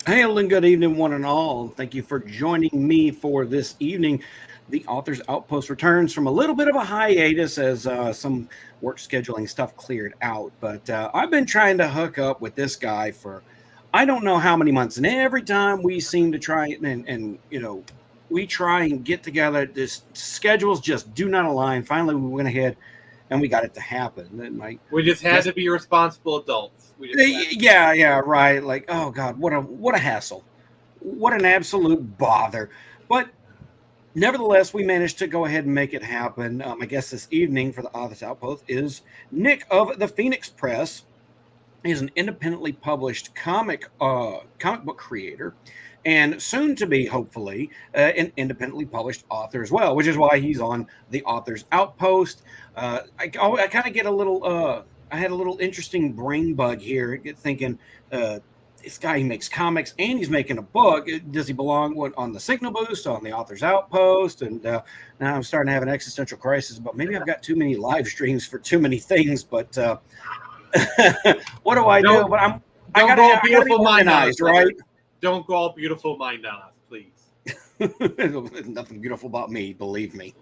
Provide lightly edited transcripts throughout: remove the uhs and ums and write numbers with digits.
Hail and good evening, one and all. Thank you for joining me for this evening. The Authors Outpost returns from a little bit of a hiatus as some work scheduling stuff cleared out. But I've been trying to hook up with this guy for I don't know how many months. And every time we seem to try and you know, we try and get together, this schedules just do not align. Finally, we went ahead and we got it to happen. And we just had to be responsible adults. Yeah, right. Like, oh God, what a hassle. What an absolute bother. But nevertheless, we managed to go ahead and make it happen. I guess this evening for the Authors Outpost is Nick of the Phoenix Press. He's an independently published comic book creator, and soon to be, hopefully, an independently published author as well, which is why he's on the Authors Outpost. I kind of get a little, I had a little interesting brain bug here, thinking, this guy, he makes comics and he's making a book. Does he belong on the Signal Boost, on the Authors Outpost? And now I'm starting to have an existential crisis. But maybe I've got too many live streams for too many things. But what do I do? But I gotta be organized, right? Don't go all beautiful mind on us, please. Nothing beautiful about me, believe me.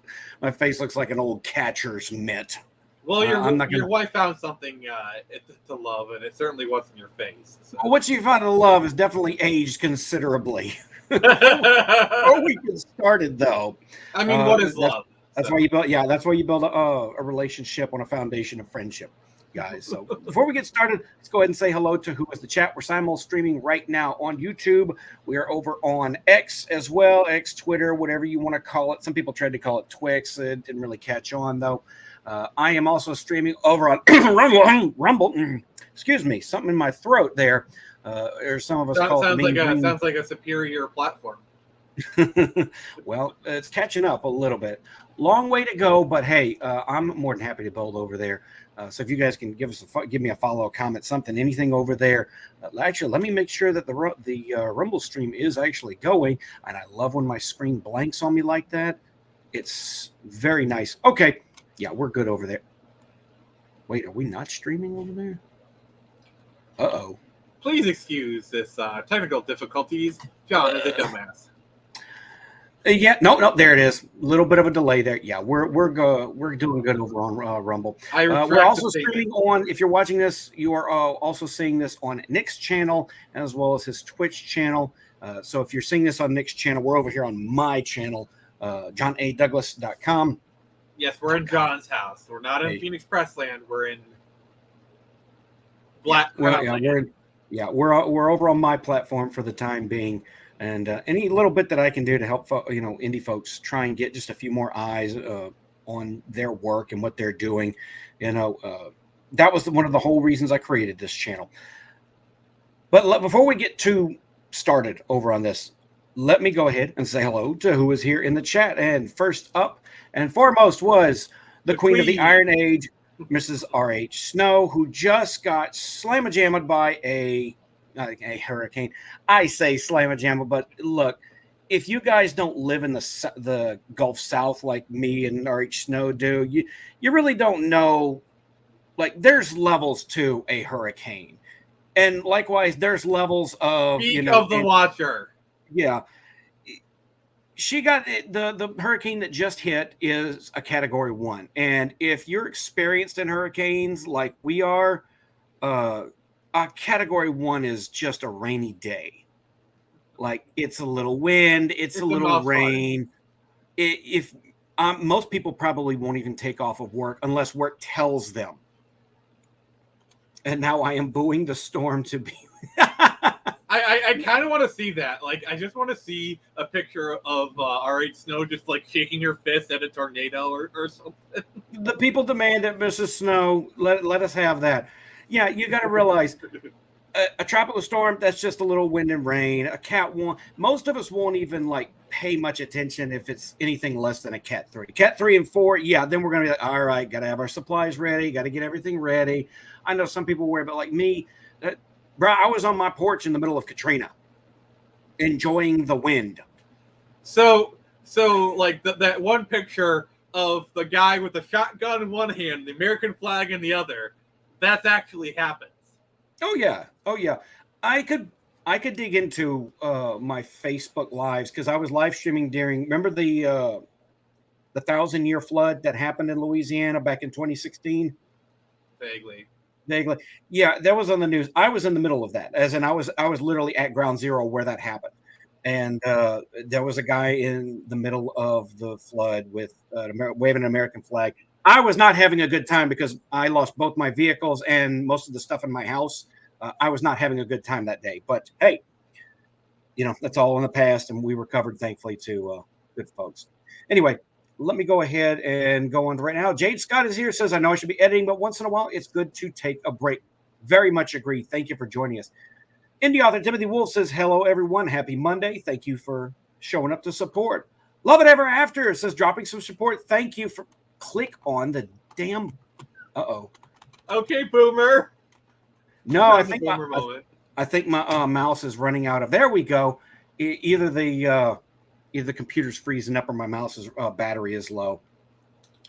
My face looks like an old catcher's mitt. Well, your wife found something to love, and it certainly wasn't your face. So. Well, what you found to love is definitely aged considerably. Before we get started, though, I mean, what is love? That's why you build. Yeah, that's why you build a relationship on a foundation of friendship, guys. So before we get started, let's go ahead and say hello to who is the chat. We're simul streaming right now on YouTube. We are over on X as well, X, Twitter, whatever you want to call it. Some people tried to call it Twix. It didn't really catch on though. I am also streaming over on Rumble. Excuse me, something in my throat there. Or some of us call it. Sounds like a superior platform. Well, it's catching up a little bit. Long way to go, but hey, I'm more than happy to build over there. So if you guys can give me a follow, a comment, something, anything over there. Actually, let me make sure that the Rumble stream is actually going. And I love when my screen blanks on me like that. It's very nice. Okay. Yeah, we're good over there. Wait, are we not streaming over there? Uh-oh. Please excuse this technical difficulties. John is a dumbass. Yeah, no, there it is. A little bit of a delay there. Yeah, we're doing good over on Rumble. We're also streaming on. If you're watching this, you are also seeing this on Nick's channel as well as his Twitch channel. So if you're seeing this on Nick's channel, we're over here on my channel, JohnADouglas.com. Yes, we're in John's house. We're not in Phoenix Pressland. We're in Black. We're over on my platform for the time being, and any little bit that I can do to help indie folks try and get just a few more eyes on their work and what they're doing. That was one of the whole reasons I created this channel. But before we get too started over on this, let me go ahead and say hello to who is here in the chat. And first up and foremost was the Queen of the Iron Age, Mrs. R.H. Snow, who just got slamma-jammed by a hurricane. I say slamma-jammed, but look, if you guys don't live in the Gulf South like me and R.H. Snow do, you really don't know. Like, there's levels to a hurricane. And likewise, there's levels of... Speak of the Watcher. Yeah. She got the hurricane that just hit is a Category 1. And if you're experienced in hurricanes like we are, a Category 1 is just a rainy day. Like, it's a little wind, it's a little rain. Most people probably won't even take off of work unless work tells them. And now I am booing the storm to be... I kind of want to see that. Like, I just want to see a picture of R.H. Snow just, like, shaking her fist at a tornado or something. The people demand it, Mrs. Snow. Let us have that. Yeah, you got to realize, a tropical storm, that's just a little wind and rain. A Cat 1, most of us won't even, like, pay much attention if it's anything less than a Cat 3. Cat 3 and 4, yeah, then we're going to be like, all right, got to have our supplies ready, got to get everything ready. I know some people worry, but like me, bro, I was on my porch in the middle of Katrina, enjoying the wind. So like that one picture of the guy with the shotgun in one hand, the American flag in the other, that's actually happens. Oh yeah. I could dig into my Facebook lives because I was live streaming during. Remember the 1,000-year flood that happened in Louisiana back in 2016? Vaguely. Yeah, that was on the news. I was in the middle of that, as in I was literally at ground zero where that happened. And there was a guy in the middle of the flood with waving an American flag. I was not having a good time because I lost both my vehicles and most of the stuff in my house. I was not having a good time that day. But hey, that's all in the past, and we recovered, thankfully, to good folks. Anyway, let me go ahead and go on to right now. Jade Scott is here, says, I know I should be editing, but once in a while, it's good to take a break. Very much agree. Thank you for joining us. Indie author Timothy Wolf says, hello, everyone. Happy Monday. Thank you for showing up to support. Love It Ever After says, dropping some support. Thank you for click on the damn. Okay, boomer. No, Not I the think boomer moment. I think my mouse is running out of. There we go. Either the computer's freezing up or my mouse's battery is low.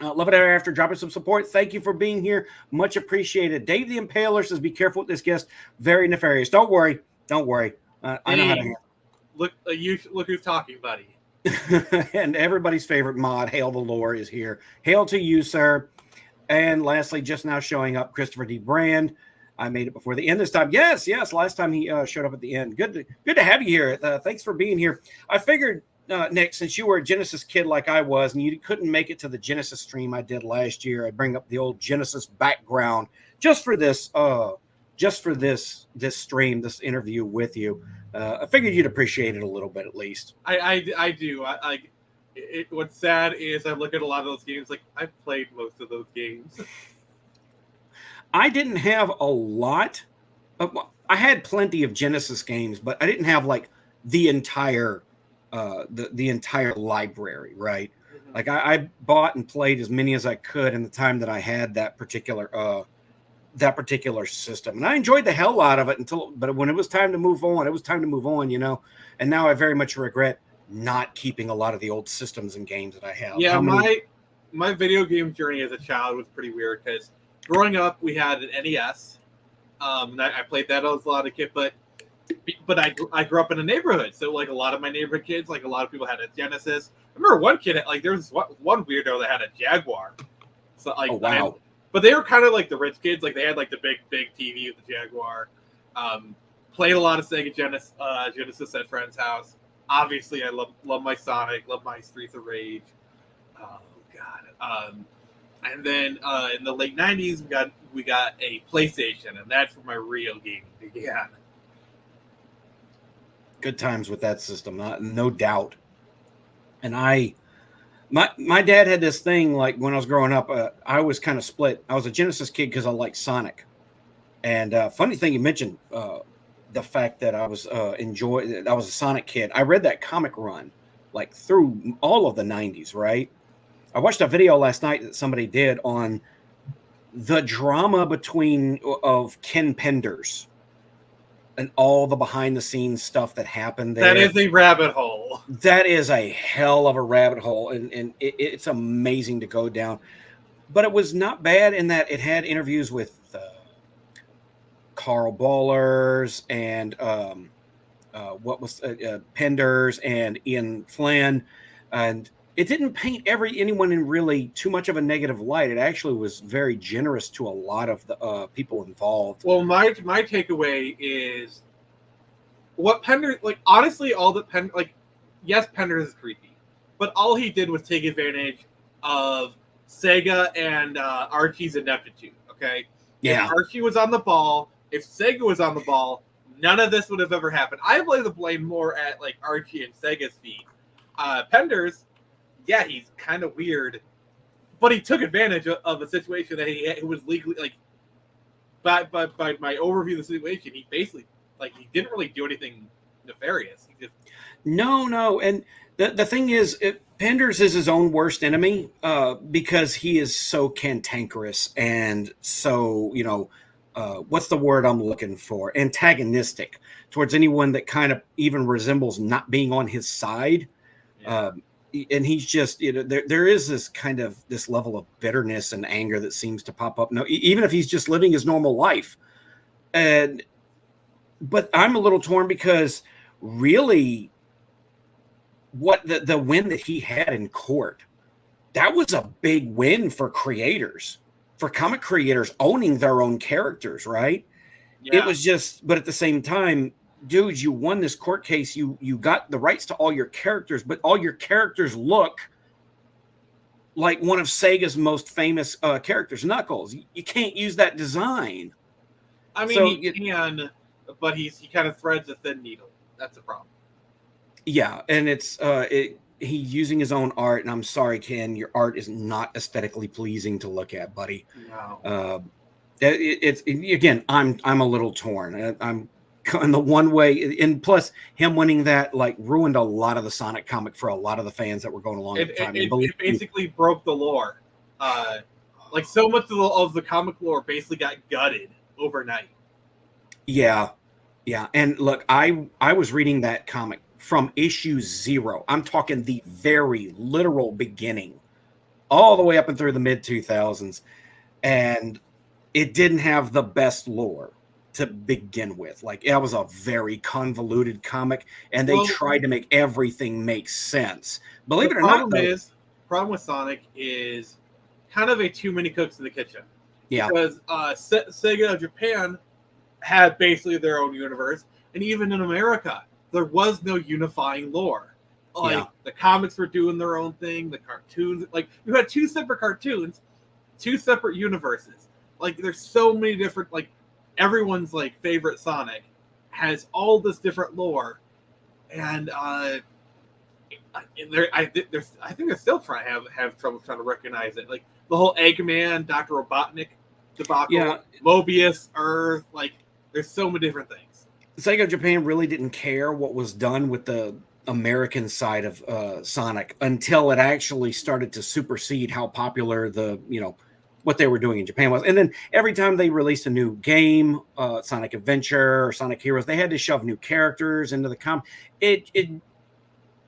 Love it ever after dropping some support. Thank you for being here. Much appreciated. Dave the Impaler says, "Be careful with this guest. Very nefarious." Don't worry. Don't worry. I know how to handle. Look, look who's talking, buddy. And everybody's favorite mod, Hail the Lore, is here. Hail to you, sir. And lastly, just now showing up, Christopher D. Brand. I made it before the end this time. Yes. Last time he showed up at the end. Good to have you here. Thanks for being here. I figured, Nick, since you were a Genesis kid like I was, and you couldn't make it to the Genesis stream I did last year, I'd bring up the old Genesis background just for this stream, this interview with you. I figured you'd appreciate it a little bit at least. I do. What's sad is I look at a lot of those games, like I've played most of those games. I didn't have a lot. I had plenty of Genesis games, but I didn't have like the entire the entire library, right? Mm-hmm. Like I bought and played as many as I could in the time that I had that particular system, and I enjoyed the hell out of it but when it was time to move on, it was time to move on, you know. And now I very much regret not keeping a lot of the old systems and games that I have. Yeah, my video game journey as a child was pretty weird because growing up we had an NES. And I played that as a lot of kid, but I grew up in a neighborhood, so like a lot of my neighborhood kids, like a lot of people had a Genesis. I remember one kid, like there was one weirdo that had a Jaguar. So like, oh, wow. But they were kind of like the rich kids, like they had like the big TV with the Jaguar. Played a lot of Sega Genesis at friends' house. Obviously, I love my Sonic, love my Streets of Rage. Oh God. And then in the late '90s, we got a PlayStation, and that's where my real gaming began. Good times with that system, no doubt. And my dad had this thing, like when I was growing up, I was kind of split. I was a Genesis kid because I liked Sonic. And funny thing you mentioned, the fact that I was I was a Sonic kid. I read that comic run like through all of the '90s, right? I watched a video last night that somebody did on the drama of Ken Penders and all the behind the scenes stuff that happened there. That is a rabbit hole. That is a hell of a rabbit hole, and it's amazing to go down. But it was not bad in that it had interviews with Carl Ballers and Penders and Ian Flynn, and it didn't paint anyone in really too much of a negative light. It actually was very generous to a lot of the people involved. Well, my takeaway is what Penders, like, honestly, all that Penders, like, yes, Penders is creepy, but all he did was take advantage of Sega and Archie's ineptitude. Okay, yeah. If Archie was on the ball, if Sega was on the ball, none of this would have ever happened. I lay the blame more at like Archie and Sega's feet. Penders, yeah, he's kind of weird, but he took advantage of a situation that he was legally, like, by my overview of the situation, he basically, like, he didn't really do anything nefarious. He just no, and the thing is, Penders is his own worst enemy because he is so cantankerous and so, you know, what's the word I'm looking for? Antagonistic towards anyone that kind of even resembles not being on his side. Yeah. And he's just, you know, there is this level of bitterness and anger that seems to pop up. No, even if he's just living his normal life. But I'm a little torn because really what the win that he had in court, that was a big win for creators, for comic creators owning their own characters, right? Yeah. It was just, but at the same time, dude, you won this court case. You got the rights to all your characters, but all your characters look like one of Sega's most famous characters, Knuckles. You can't use that design. I mean, so, he can, but he kind of threads a thin needle. That's a problem. Yeah, and it's he's using his own art, and I'm sorry, Ken, your art is not aesthetically pleasing to look at, buddy. No. It's again, I'm a little torn. I'm in the one way, and plus him winning that like ruined a lot of the Sonic comic for a lot of the fans that were going along at the time. It basically broke the lore. Like so much of the comic lore basically got gutted overnight. Yeah. Yeah. And look, I was reading that comic from issue 0. I'm talking the very literal beginning, all the way up and through the mid 2000s. And it didn't have the best lore to begin with. Like, it was a very convoluted comic, and they tried to make everything make sense. Believe it or not, though, problem with Sonic is kind of a too many cooks in the kitchen. Yeah. Because Sega Japan had basically their own universe, and even in America, there was no unifying lore. Like, the comics were doing their own thing, the cartoons, like, you had 2 separate cartoons, 2 separate universes. Like, there's so many different, like, everyone's, like, favorite Sonic has all this different lore, and I think they're still trying to have trouble trying to recognize it. Like, the whole Eggman, Dr. Robotnik debacle, Mobius, Earth, like, there's so many different things. Sega Japan really didn't care what was done with the American side of Sonic until it actually started to supersede how popular what they were doing in Japan was. And then every time they released a new game, Sonic Adventure or Sonic Heroes, they had to shove new characters into the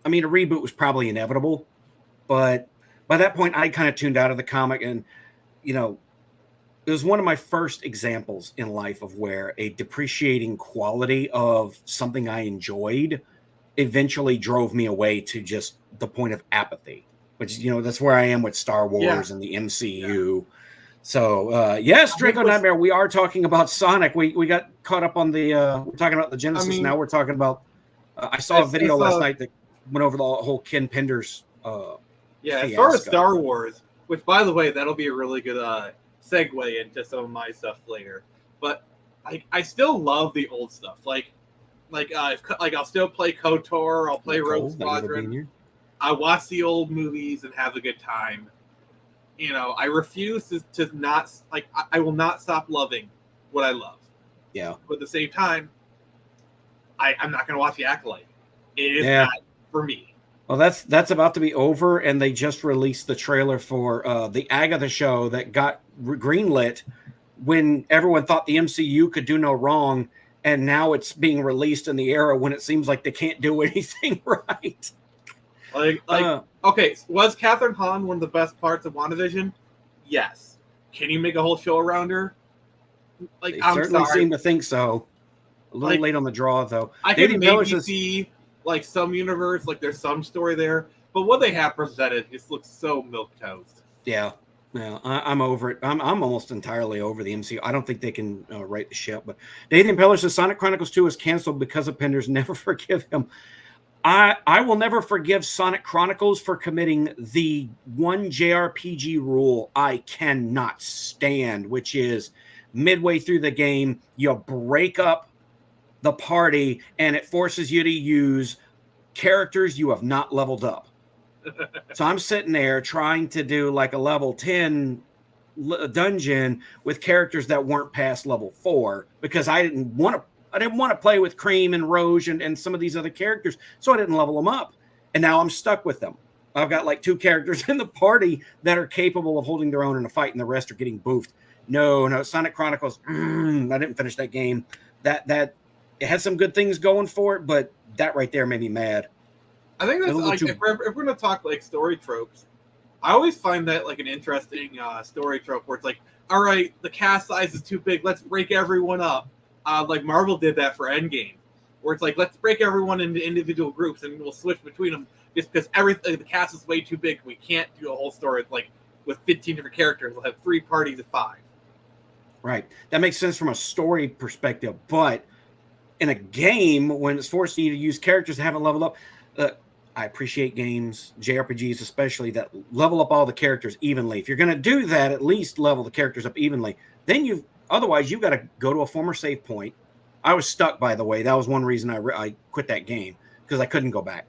I mean, a reboot was probably inevitable, but by that point, I kind of tuned out of the comic, and it was one of my first examples in life of where a depreciating quality of something I enjoyed eventually drove me away to just the point of apathy, which, that's where I am with Star Wars and the MCU. Yeah. So, yes, Draco Nightmare, we are talking about Sonic. We got caught up on we're talking about the Genesis. Now we're talking about, I saw a video last night that went over the whole Ken Penders. As far as Star Wars, which, by the way, that'll be a really good segue into some of my stuff later. But I still love the old stuff. Like I'll still play KOTOR. I'll play Rogue Squadron. I watch the old movies and have a good time. I refuse to not, like, I will not stop loving what I love. Yeah. But at the same time, I'm not going to watch The Acolyte. It is not for me. Well, that's about to be over, and they just released the trailer for the Agatha show that got greenlit when everyone thought the MCU could do no wrong, and now it's being released in the era when it seems like they can't do anything right. Okay, was Catherine Hahn one of the best parts of WandaVision? Yes. Can you make a whole show around her? Like, I certainly seem to think so. A little late on the draw, though. I can maybe see some universe, like there's some story there, but what they have presented just looks so milquetoast. Yeah, I'm over it. I'm almost entirely over the MCU. I don't think they can right the ship. But Nathan Peller says Sonic Chronicles 2 is canceled because of Penders. Never forgive him. I will never forgive Sonic Chronicles for committing the one JRPG rule I cannot stand, which is midway through the game, you break up the party and it forces you to use characters you have not leveled up. So I'm sitting there trying to do like a level 10 dungeon with characters that weren't past level 4 because I didn't want to play with Cream and Rouge and some of these other characters, so I didn't level them up. And now I'm stuck with them. I've got like 2 characters in the party that are capable of holding their own in a fight, and the rest are getting boofed. No, Sonic Chronicles, I didn't finish that game. That it had some good things going for it, but that right there made me mad. I think that's like, if we're going to talk like story tropes, I always find that like an interesting story trope where it's like, all right, the cast size is too big, let's break everyone up. Like Marvel did that for Endgame, where it's like, let's break everyone into individual groups and we'll switch between them just because the cast is way too big. We can't do a whole story with 15 different characters. We'll have 3 parties of 5. Right. That makes sense from a story perspective, but in a game, when it's forcing you to use characters that haven't leveled up, I appreciate games, JRPGs especially, that level up all the characters evenly. If you're going to do that, at least level the characters up evenly. Then otherwise, you've got to go to a former save point. I was stuck, by the way. That was one reason I quit that game, because I couldn't go back.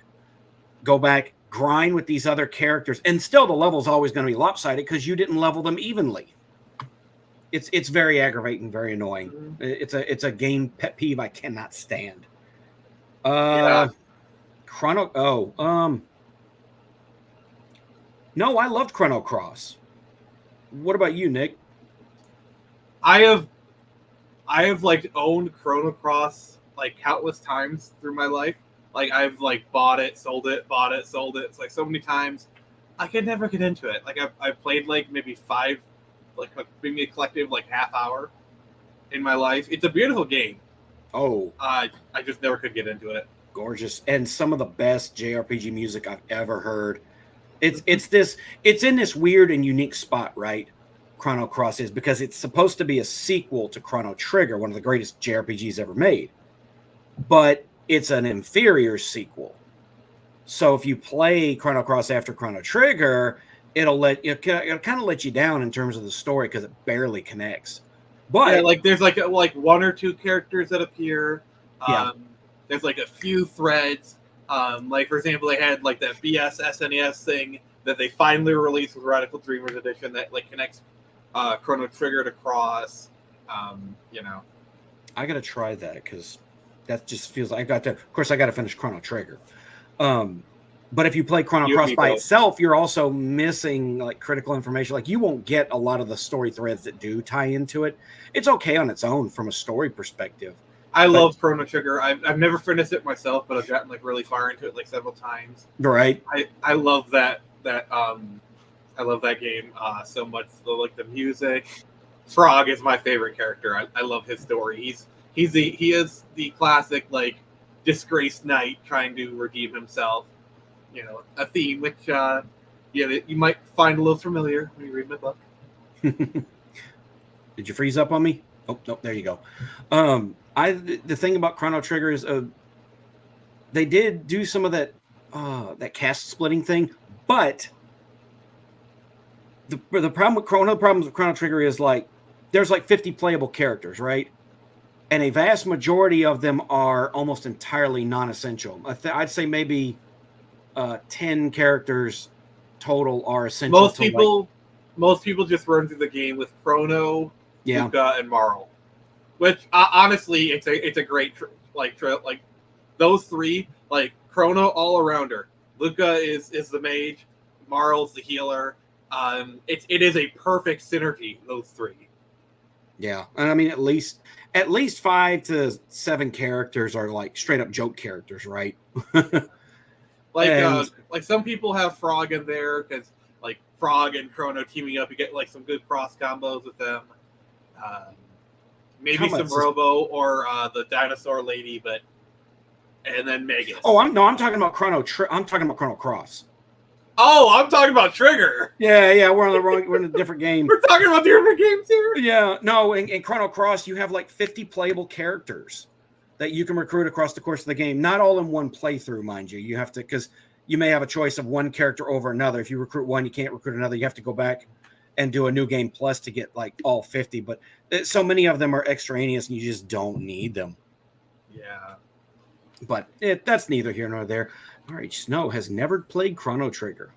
Go back, grind with these other characters, and still the level's always going to be lopsided because you didn't level them evenly. It's very aggravating, very annoying. Mm-hmm. It's a game pet peeve I cannot stand. No, I loved Chrono Cross. What about you, Nick? I have like owned Chrono Cross like countless times through my life. Like I've like bought it, sold it, bought it, sold it. It's like so many times. I could never get into it. Like I've played like maybe five, like maybe a collective like half hour in my life. It's a beautiful game. Oh, I just never could get into it. gorgeous. And some of the best JRPG music I've ever heard. It's in this weird and unique spot, right? Chrono Cross is because it's supposed to be a sequel to Chrono Trigger, one of the greatest JRPGs ever made. But it's an inferior sequel. So if you play Chrono Cross after Chrono Trigger, it'll kind of let you down in terms of the story because it barely connects. But yeah, like there's like one or two characters that appear. Yeah. There's like a few threads. Like for example, they had like that BS SNES thing that they finally released with Radical Dreamers Edition that like connects Chrono Trigger to Cross. You know, I gotta try that because that just feels like I got to. Of course, I got to finish Chrono Trigger. But if you play Chrono Cross by itself, you're also missing like critical information. Like you won't get a lot of the story threads that do tie into it. It's okay on its own from a story perspective. I love Chrono Trigger. I've never finished it myself, but I've gotten like really far into it like several times. Right. I love that I love that game so much. Like the music. Frog is my favorite character. I love his story. He is the classic like disgraced knight trying to redeem himself. You know, a theme which you might find a little familiar when you read my book. Did you freeze up on me? Oh, nope, there you go. The thing about Chrono Trigger is they did do some of that cast splitting thing, but the problem with Chrono Trigger is like there's like 50 playable characters, right? And a vast majority of them are almost entirely non-essential. I'd say maybe 10 characters total are essential. Most people just run through the game with Chrono, yeah, Luca, and Marl. Which honestly, it's a great like those three, like Chrono all arounder. Luca is the mage, Marl's the healer. It is a perfect synergy, those three. Yeah, and I mean at least 5 to 7 characters are like straight up joke characters, right? Like some people have Frog in there because like Frog and Chrono teaming up, you get like some good cross combos with them. Maybe some Robo or the dinosaur lady, and then Megas. Oh, I'm talking about I'm talking about Chrono Cross. Oh, I'm talking about Trigger. Yeah, we're in a different game. We're talking about different games here. Yeah, no, in Chrono Cross you have like 50 playable characters that you can recruit across the course of the game. Not all in one playthrough, mind you. You have to, because you may have a choice of one character over another. If you recruit one, you can't recruit another. You have to go back and do a new game plus to get like all 50. But so many of them are extraneous and you just don't need them. Yeah. But that's neither here nor there. All right, Snow has never played Chrono Trigger.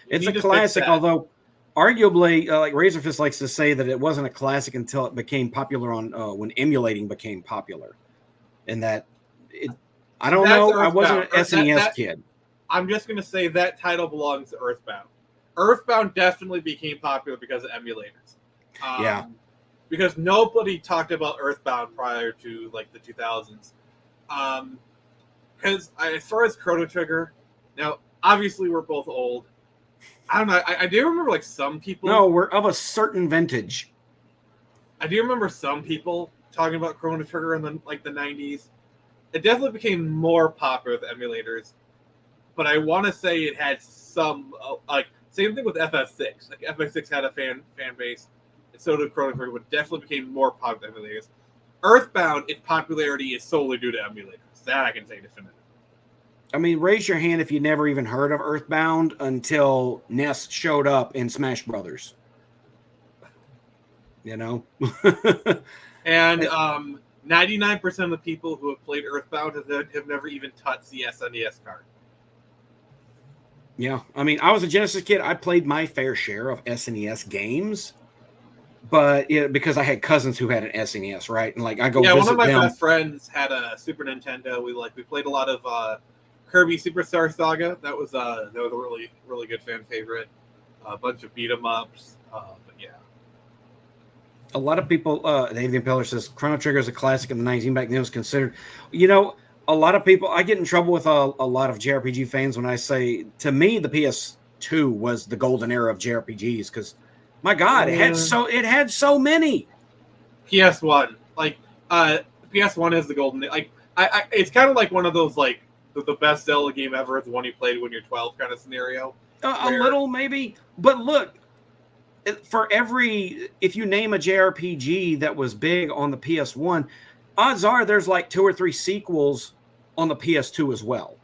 It's a classic, although arguably, like Razorfist likes to say that it wasn't a classic until it became popular when emulating became popular. And that, I don't know, I wasn't an SNES kid. I'm just going to say that title belongs to Earthbound. Earthbound definitely became popular because of emulators. Yeah. Because nobody talked about Earthbound prior to like the 2000s. Because as far as Chrono Trigger, now obviously we're both old. I don't know. I do remember like some people. No, we're of a certain vintage. I do remember some people talking about Chrono Trigger in the 90s. It definitely became more popular with emulators, but I want to say it had some like same thing with FF6. Like FF6 had a fan base, and so did Chrono Trigger, but definitely became more popular with emulators. Earthbound, its popularity is solely due to emulators. That I can say definitively. I mean, raise your hand if you never even heard of Earthbound until Ness showed up in Smash Brothers. You know? And 99% of the people who have played Earthbound have never even touched the SNES card. Yeah. I mean, I was a Genesis kid. I played my fair share of SNES games. But because I had cousins who had an SNES, right? And like I go visit them. One of my best friends had a Super Nintendo. We played a lot of Kirby Superstar Saga. That was a really, really good fan favorite. A bunch of beat 'em ups. But yeah. A lot of people, the Avian Pillar says Chrono Trigger is a classic in the 19 back then. It was considered, you know, a lot of people, I get in trouble with a lot of JRPG fans when I say, to me, the PS2 was the golden era of JRPGs because, my God, it had so many. PS1, like PS1 is the golden. Like it's kind of like one of those like the best Zelda game ever is the one you played when you're 12 kind of scenario. A little maybe, but look, if you name a JRPG that was big on the PS1, odds are there's like 2 or 3 sequels on the PS2 as well.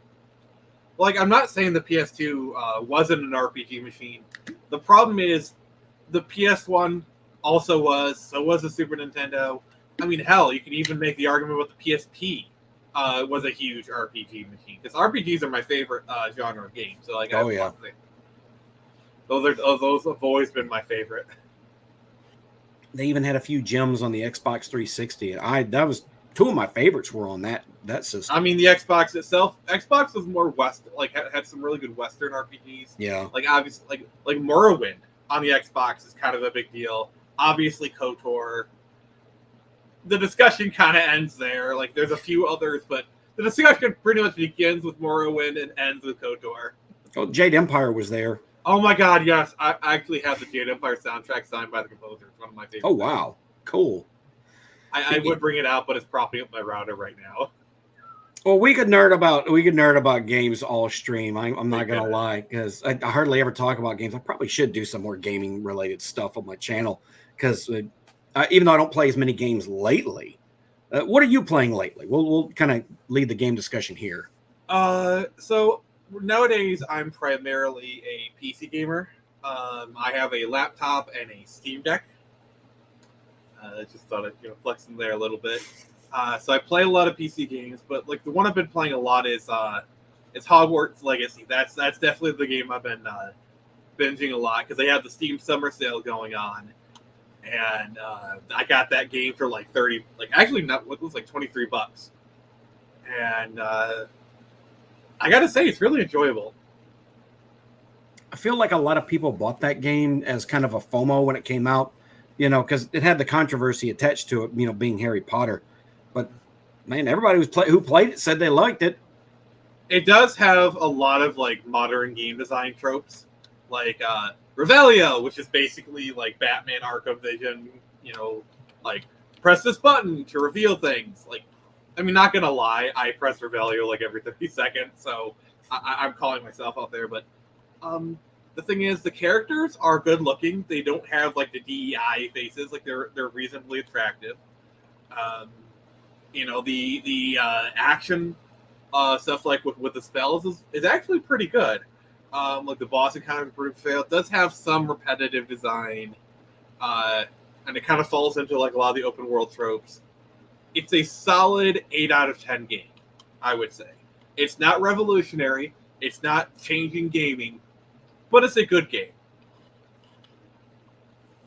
Like, I'm not saying the PS2 wasn't an RPG machine. The problem is the PS1 also was, so was the Super Nintendo. I mean, hell, you can even make the argument with the PSP was a huge RPG machine. Because RPGs are my favorite genre of games. So, like, those have always been my favorite. They even had a few gems on the Xbox 360. That was 2 of my favorites were on that system. I mean, the Xbox itself, Xbox was more Western, like had some really good Western RPGs. Yeah. Like obviously, like Morrowind on the Xbox is kind of a big deal. Obviously, KOTOR. The discussion kind of ends there. Like there's a few others, but the discussion pretty much begins with Morrowind and ends with KOTOR. Oh, Jade Empire was there. Oh my God, yes! I actually have the Jade Empire soundtrack signed by the composer. It's one of my favorites. Oh wow, cool. I would bring it out, but it's propping up my router right now. Well, we could nerd about games all stream. I'm not gonna lie, because I hardly ever talk about games. I probably should do some more gaming related stuff on my channel, because even though I don't play as many games lately, what are you playing lately? We'll kind of lead the game discussion here. So nowadays I'm primarily a PC gamer. I have a laptop and a Steam Deck. I just thought I'd flex in there a little bit. So I play a lot of PC games, but like the one I've been playing a lot is Hogwarts Legacy. That's definitely the game I've been binging a lot because they have the Steam Summer Sale going on, and I got that game for like 30, like actually not, it was like $23, and I gotta say it's really enjoyable. I feel like a lot of people bought that game as kind of a FOMO when it came out, because it had the controversy attached to it, being Harry Potter. But man, everybody who played it said they liked it. It does have a lot of like modern game design tropes, like Revelio, which is basically like Batman Arkham Vision. Like press this button to reveal things. Like, I mean, not gonna lie, I press Revelio like every 30 seconds, so I'm calling myself out there. But the thing is, the characters are good looking. They don't have like the DEI faces. Like they're reasonably attractive. The action stuff like with the spells is actually pretty good. Like the boss encounter it does have some repetitive design, and it kind of falls into like a lot of the open world tropes. It's a solid 8 out of 10 game, I would say. It's not revolutionary. It's not changing gaming, but it's a good game.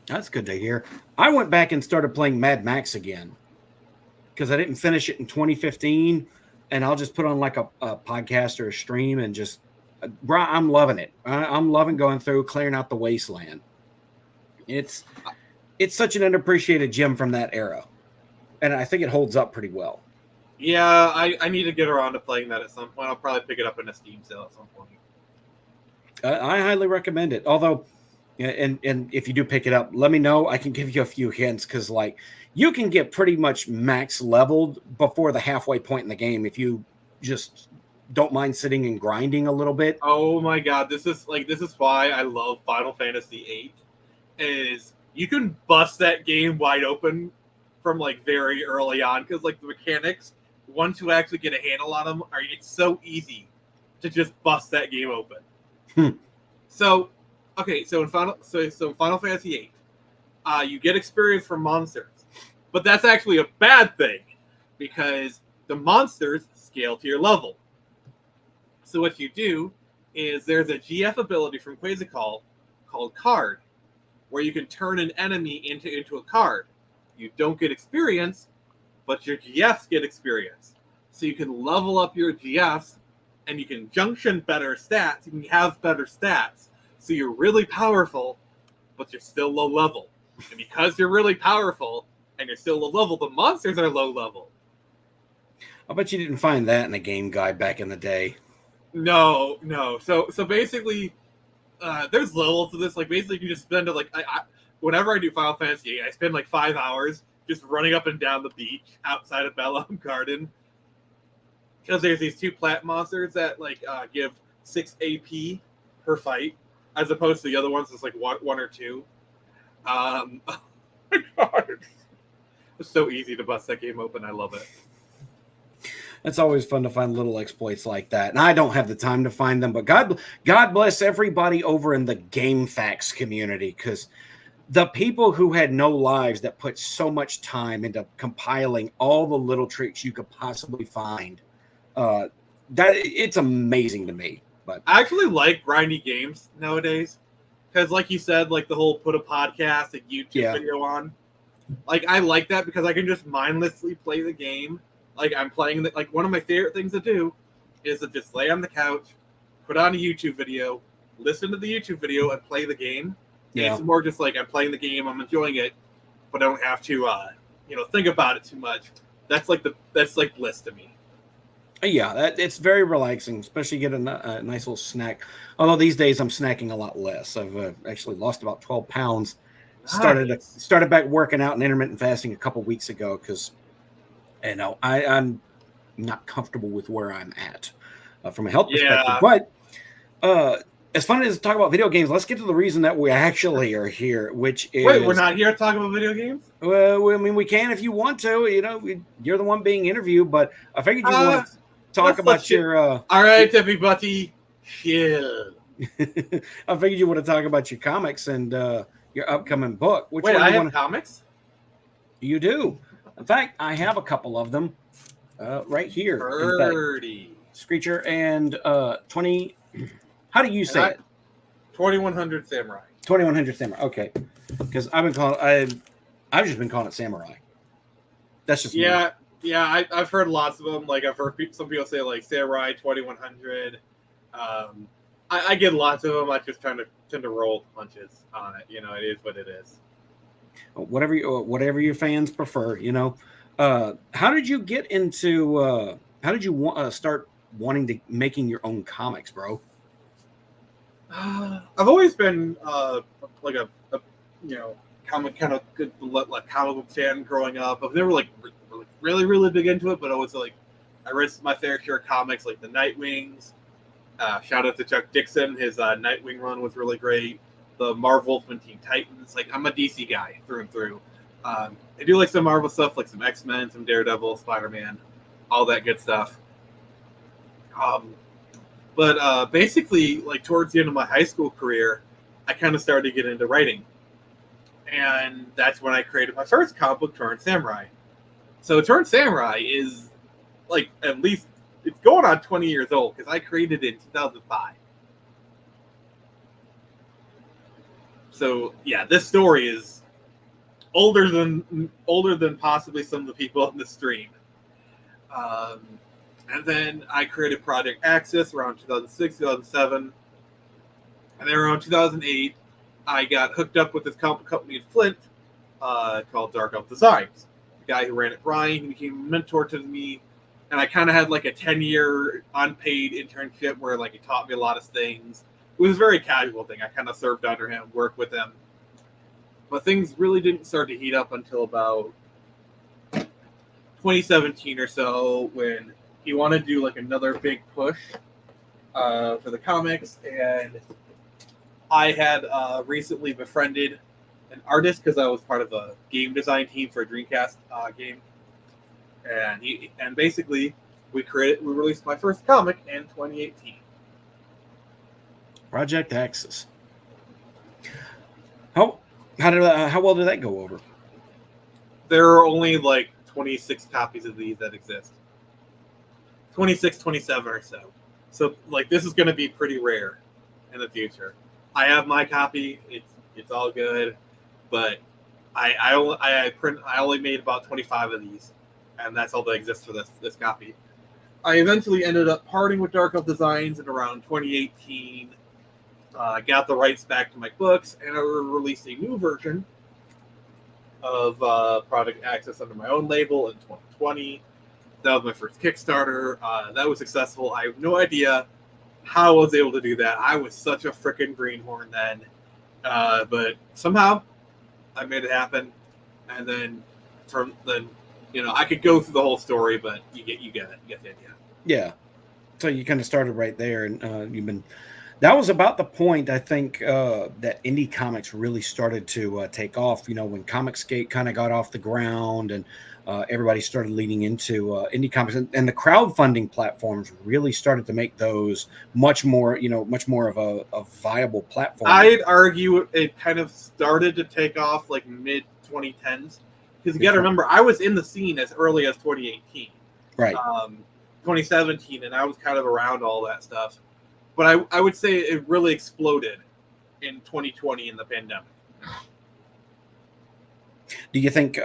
That's good to hear. I went back and started playing Mad Max again because I didn't finish it in 2015, and I'll just put on like a podcast or a stream and just, bro, I'm loving it. I'm loving going through, clearing out the wasteland. It's such an underappreciated gem from that era, and I think it holds up pretty well. Yeah, I need to get around to playing that at some point. I'll probably pick it up in a Steam sale at some point. I highly recommend it. Although, and if you do pick it up, let me know. I can give you a few hints because, like, you can get pretty much max leveled before the halfway point in the game if you just don't mind sitting and grinding a little bit. Oh my God, this is why I love Final Fantasy VIII. Is you can bust that game wide open from like very early on because like the mechanics, once you actually get a handle on them, it's so easy to just bust that game open. So in Final Fantasy VIII, you get experience from monsters, but that's actually a bad thing because the monsters scale to your level. So what you do is there's a GF ability from Quasicall called Card, where you can turn an enemy into a card. You don't get experience, but your GFs get experience. So you can level up your GFs, and you can junction better stats. You can have better stats. So you're really powerful, but you're still low level. And because you're really powerful and you're still low level, the monsters are low level. I bet you didn't find that in a game guide back in the day. No. So basically, there's levels to this. Like basically, you just spend whenever I do Final Fantasy VIII, I spend like 5 hours just running up and down the beach outside of Bellum Garden because there's these 2 plant monsters that give 6 AP per fight, as opposed to the other ones that's like one or 2. Oh my god, it's so easy to bust that game open. I love it. It's always fun to find little exploits like that. And I don't have the time to find them, but God bless everybody over in the GameFAQs community, because the people who had no lives that put so much time into compiling all the little tricks you could possibly find, that it's amazing to me. But I actually like grindy games nowadays because, like you said, like the whole put a podcast, a YouTube video on. Like I like that because I can just mindlessly play the game. Like I'm playing like one of my favorite things to do is to just lay on the couch, put on a YouTube video, listen to the YouTube video, and play the game. Yeah. It's more just like I'm playing the game, I'm enjoying it, but I don't have to think about it too much. That's like bliss to me. Yeah, it's very relaxing, especially get a nice little snack. Although these days I'm snacking a lot less. I've actually lost about 12 pounds. Nice. Started back working out and intermittent fasting a couple weeks ago because, I'm not comfortable with where I'm at from a health perspective. But as fun as to talk about video games, let's get to the reason that we actually are here, which is... Wait, we're not here to talk about video games? Well, I mean, we can if you want to. You're the one being interviewed, but I figured you want to talk about your... All right, everybody, chill. I figured you want to talk about your comics and your upcoming book. Wait, I have comics? You do. In fact, I have a couple of them right here. Birdie. Screecher and 20... How do you say it? 2100 Samurai. 2100 Samurai. Okay, because I've just been calling it Samurai. That's just me. I've heard lots of them. Like I've heard some people say like Samurai 2100. I get lots of them. I just tend to roll punches on it. It is what it is. Whatever your fans prefer. How did you get into? How did you start wanting to making your own comics, bro? I've always been like a comic kind of good like comic book fan growing up. I've never really big into it, but I was like I read my fair share of comics like the Nightwings. Shout out to Chuck Dixon, his Nightwing run was really great. The Marvel Ultimate Teen Titans. Like I'm a DC guy through and through. I do like some Marvel stuff, like some X-Men, some Daredevil, Spider-Man, all that good stuff. But basically, like towards the end of my high school career, I kind of started to get into writing. And that's when I created my first comic book, Turned Samurai. So Turned Samurai is like at least, it's going on 20 years old because I created it in 2005. So yeah, this story is older than possibly some of the people on the stream. And then I created Project Axis around 2006, 2007. And then around 2008, I got hooked up with this comic company in Flint called Dark Elf Designs. The guy who ran it, Brian, he became a mentor to me. And I kind of had like a 10-year unpaid internship where like he taught me a lot of things. It was a very casual thing. I kind of served under him, worked with him. But things really didn't start to heat up until about 2017 or so when he wanted to do like another big push for the comics, and I had recently befriended an artist because I was part of a game design team for a Dreamcast game, and basically we released my first comic in 2018. Project Axis. How well did that go over? There are only like 26 copies of these that exist. 26, 27 or so. So like this is going to be pretty rare in the future. I have my copy. It's all good, but I only made about 25 of these, and that's all that exists for this copy. I eventually ended up parting with Dark Elf Designs in around 2018, I got the rights back to my books, and I released a new version of Project Access under my own label in 2020. That was my first Kickstarter. That was successful. I have no idea how I was able to do that. I was such a freaking greenhorn then. But somehow I made it happen. And then I could go through the whole story, but you get it. You get the idea. Yeah. So you kind of started right there, and that was about the point, I think, that indie comics really started to take off. When Comicsgate kind of got off the ground, and everybody started leaning into indie comics, and the crowdfunding platforms really started to make those much more of a viable platform. I'd argue it kind of started to take off like mid 2010s, because you got to remember, I was in the scene as early as 2018, right? 2017, and I was kind of around all that stuff. But I would say it really exploded in 2020 in the pandemic. Do you think?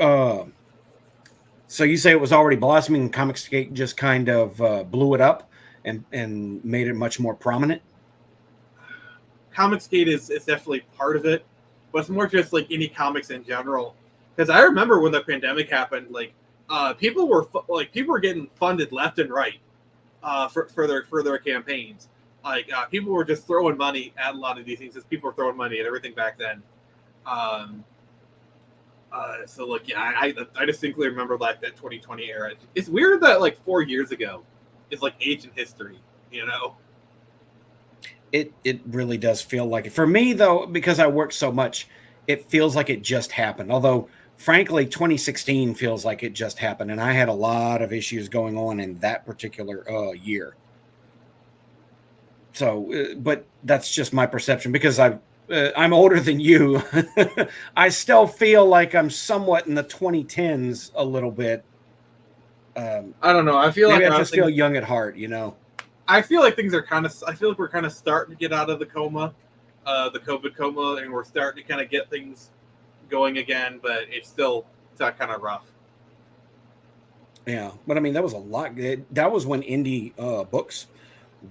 So you say it was already blossoming, and Comicsgate just kind of blew it up and made it much more prominent? Comicsgate is definitely part of it, but it's more just like indie comics in general. Because I remember when the pandemic happened, people were getting funded left and right for their campaigns. People were just throwing money at a lot of these things, as people were throwing money at everything back then. I distinctly remember that 2020 era. It's weird that 4 years ago is ancient history, It really does feel like it. For me, though, because I work so much, it feels like it just happened. Although, frankly, 2016 feels like it just happened, and I had a lot of issues going on in that particular year. So, but that's just my perception, because I'm older than you. I still feel like I'm somewhat in the 2010s a little bit. I don't know. I feel I just feel young at heart, I feel like things are I feel like we're kind of starting to get out of the coma, the COVID coma, and we're starting to kind of get things going again, but it's kind of rough. Yeah, but I mean, that was a lot. That was when indie books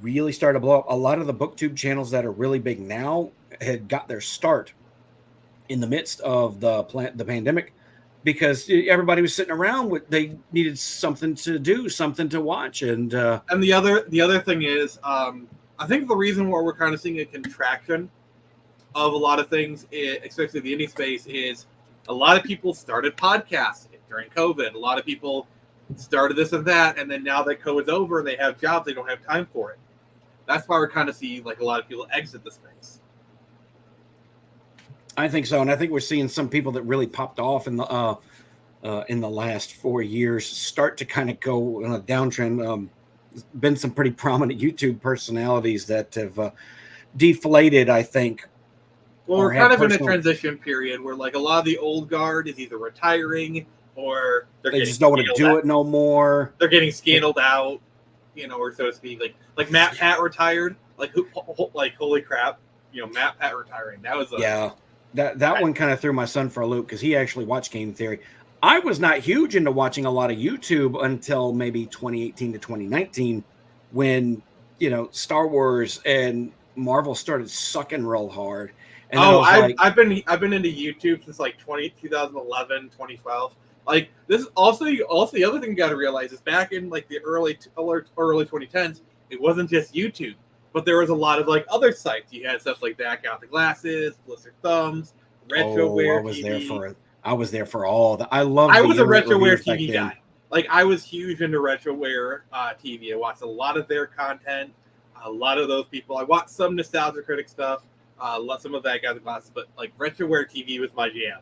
really started to blow up. A lot of the booktube channels that are really big now had got their start in the midst of the pandemic, because everybody was sitting around they needed something to do, something to watch, and the other thing is, I think the reason why we're kind of seeing a contraction of a lot of things, especially the indie space, is a lot of people started podcasts during COVID. A lot of people started this and that, and then now that COVID's over and they have jobs, they don't have time for it. That's why we're kind of seeing a lot of people exit the space. I think so, and I think we're seeing some people that really popped off in the last 4 years start to kind of go on a downtrend. Been some pretty prominent YouTube personalities that have deflated, I think. Well, we're kind of in a transition period where a lot of the old guard is either retiring or they just don't want to do it no more. They're getting scandaled out, or so to speak. Like Matt Pat retired. Holy crap, Matt Pat retiring. That was that one kind of threw my son for a loop, because he actually watched Game Theory. I was not huge into watching a lot of YouTube until maybe 2018 to 2019, when Star Wars and Marvel started sucking real hard. And I've been into YouTube since 2011, 2012. This is also the other thing you got to realize is, back in the early 2010s, it wasn't just YouTube, but there was a lot of other sites. You had stuff like Back Out the Glasses, Blizzard Thumbs, Retroware. I was there for all that. I was a Retroware TV guy. I was huge into Retroware TV. I watched a lot of their content, a lot of those people. I watched some Nostalgia Critic stuff, some of Back Out the Glasses, but Retroware TV was my jam.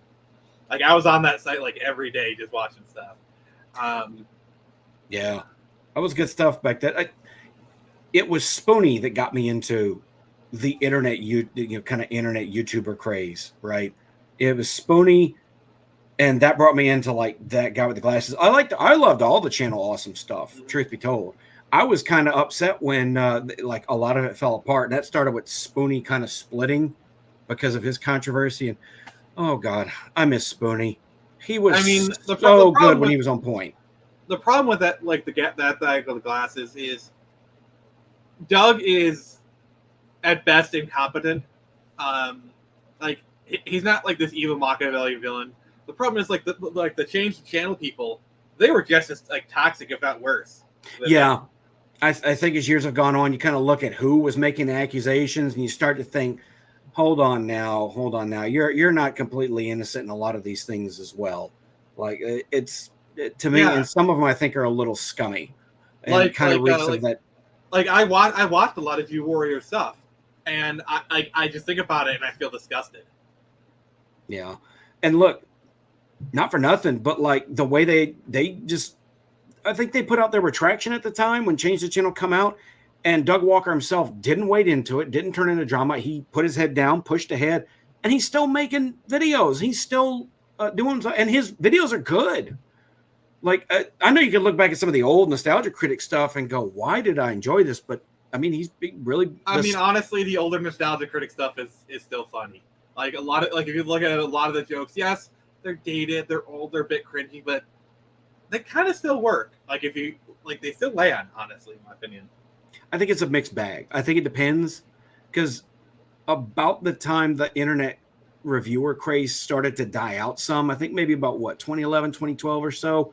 I was on that site every day just watching stuff. Yeah, that was good stuff back then. It was Spoonie that got me into the internet, kind of internet YouTuber craze, right? It was Spoonie, and that brought me into that guy with the glasses. I loved all the Channel Awesome stuff. Mm-hmm. Truth be told, I was kind of upset when a lot of it fell apart, and that started with Spoonie kind of splitting because of his controversy. And oh God, I miss Spoonie. He was so good when he was on point. The problem with that, that guy with the glasses, is Doug is at best incompetent. Like he's not like this evil Machiavellian villain. The problem is like the change the channel people. They were just as like toxic, if not worse. Yeah. I think as years have gone on, you kind of look at who was making the accusations, and you start to think, hold on now, you're not completely innocent in a lot of these things as well. Like to me, and some of them I think are a little scummy, and like kind of reeks of that. Like I watched a lot of View Warrior stuff, and I just think about it and I feel disgusted. Yeah, and look, not for nothing, but like the way they just. I think they put out their retraction at the time when Change the Channel come out, and Doug Walker himself didn't wade into it, didn't turn into drama. He put his head down, pushed ahead, and he's still making videos. He's still doing, and his videos are good. Like I know you can look back at some of the old Nostalgia Critic stuff and go, "Why did I enjoy this?" But I mean, he's really. I mean, honestly, the older Nostalgia Critic stuff is still funny. Like a lot of if you look at a lot of the jokes, yes, they're dated, they're old, they're a bit cringy, but they kind of still work. Like if you like, they still land. Honestly, in my opinion, I think it's a mixed bag. I think it depends, because about the time the internet reviewer craze started to die out some, I think maybe about 2011, 2012 or so.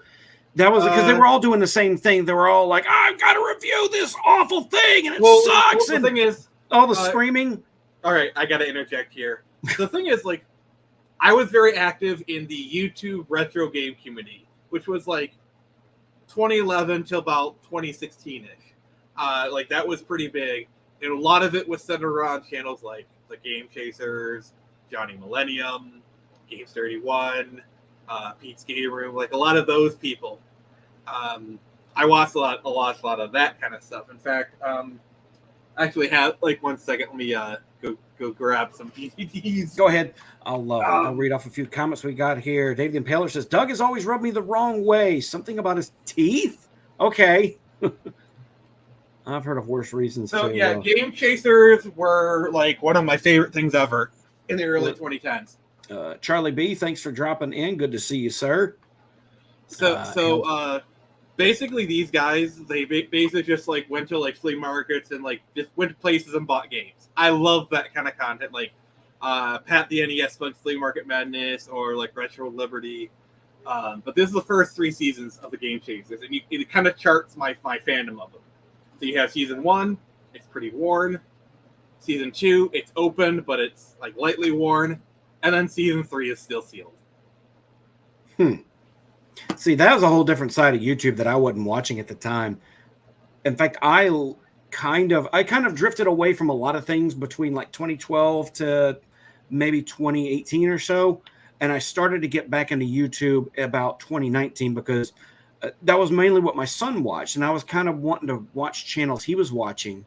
That was because they were all doing the same thing. They were all like, "I've got to review this awful thing, and it sucks." Well, the thing is, all the screaming. All right, I got to interject here. The thing is, like, I was very active in the YouTube retro game community, which was like 2011 till about 2016 ish. Like that was pretty big, and a lot of it was centered around channels like the Game Chasers, Johnny Millennium, Games 31, Pete's Game Room, like a lot of those people. I watched a lot of that kind of stuff. In fact, actually have like 1 second. Let me go grab some DVDs. Go ahead. I'll read off a few comments we got here. Dave the Impaler says, "Doug has always rubbed me the wrong way. Something about his teeth." Okay. I've heard of worse reasons. So yeah, Game Chasers were like one of my favorite things ever in the early 2010s. Charlie B, thanks for dropping in. Good to see you, sir. So basically these guys, they basically just like went to like flea markets and like just went to places and bought games. I love that kind of content, like Pat the NES Bugs Flea Market Madness or like Retro Liberty. But this is the first 3 seasons of the Game Chasers, and it kind of charts my fandom of them. So you have season 1, it's pretty worn. Season 2, it's open, but it's like lightly worn. And then season 3 is still sealed. See, that was a whole different side of YouTube that I wasn't watching at the time. In fact, I kind of drifted away from a lot of things between like 2012 to maybe 2018 or so. And I started to get back into YouTube about 2019 because that was mainly what my son watched. And I was kind of wanting to watch channels he was watching.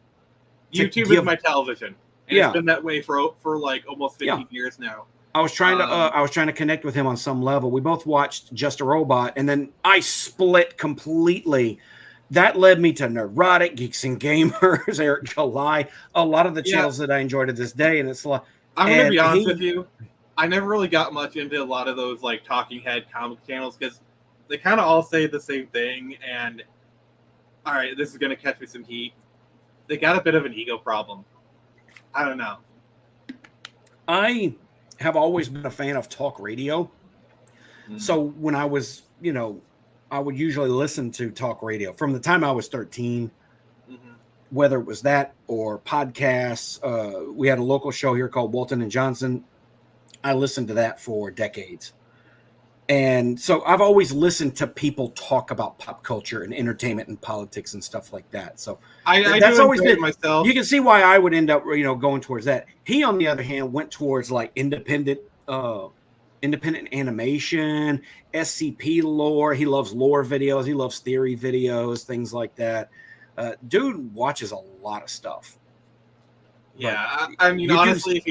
YouTube is my television. And it's been that way for like almost 15 years now. I was trying to connect with him on some level. We both watched Just a Robot, and then I split completely. That led me to Neurotic, Geeks and Gamers, Eric July, a lot of the channels that I enjoy to this day. And it's like, I'm going to be honest with you. I never really got much into a lot of those like talking head comic channels because they kind of all say the same thing. And all right, this is going to catch me some heat. They got a bit of an ego problem. I don't know. I have always been a fan of talk radio. Mm-hmm. So when I was, I would usually listen to talk radio from the time I was 13, whether it was that or podcasts. We had a local show here called Walton and Johnson. I listened to that for decades. And so I've always listened to people talk about pop culture and entertainment and politics and stuff like that. So that's always been myself. You can see why I would end up, going towards that. He, on the other hand, went towards like independent animation, SCP lore. He loves lore videos. He loves theory videos, things like that. Dude watches a lot of stuff. Yeah, I mean, honestly, if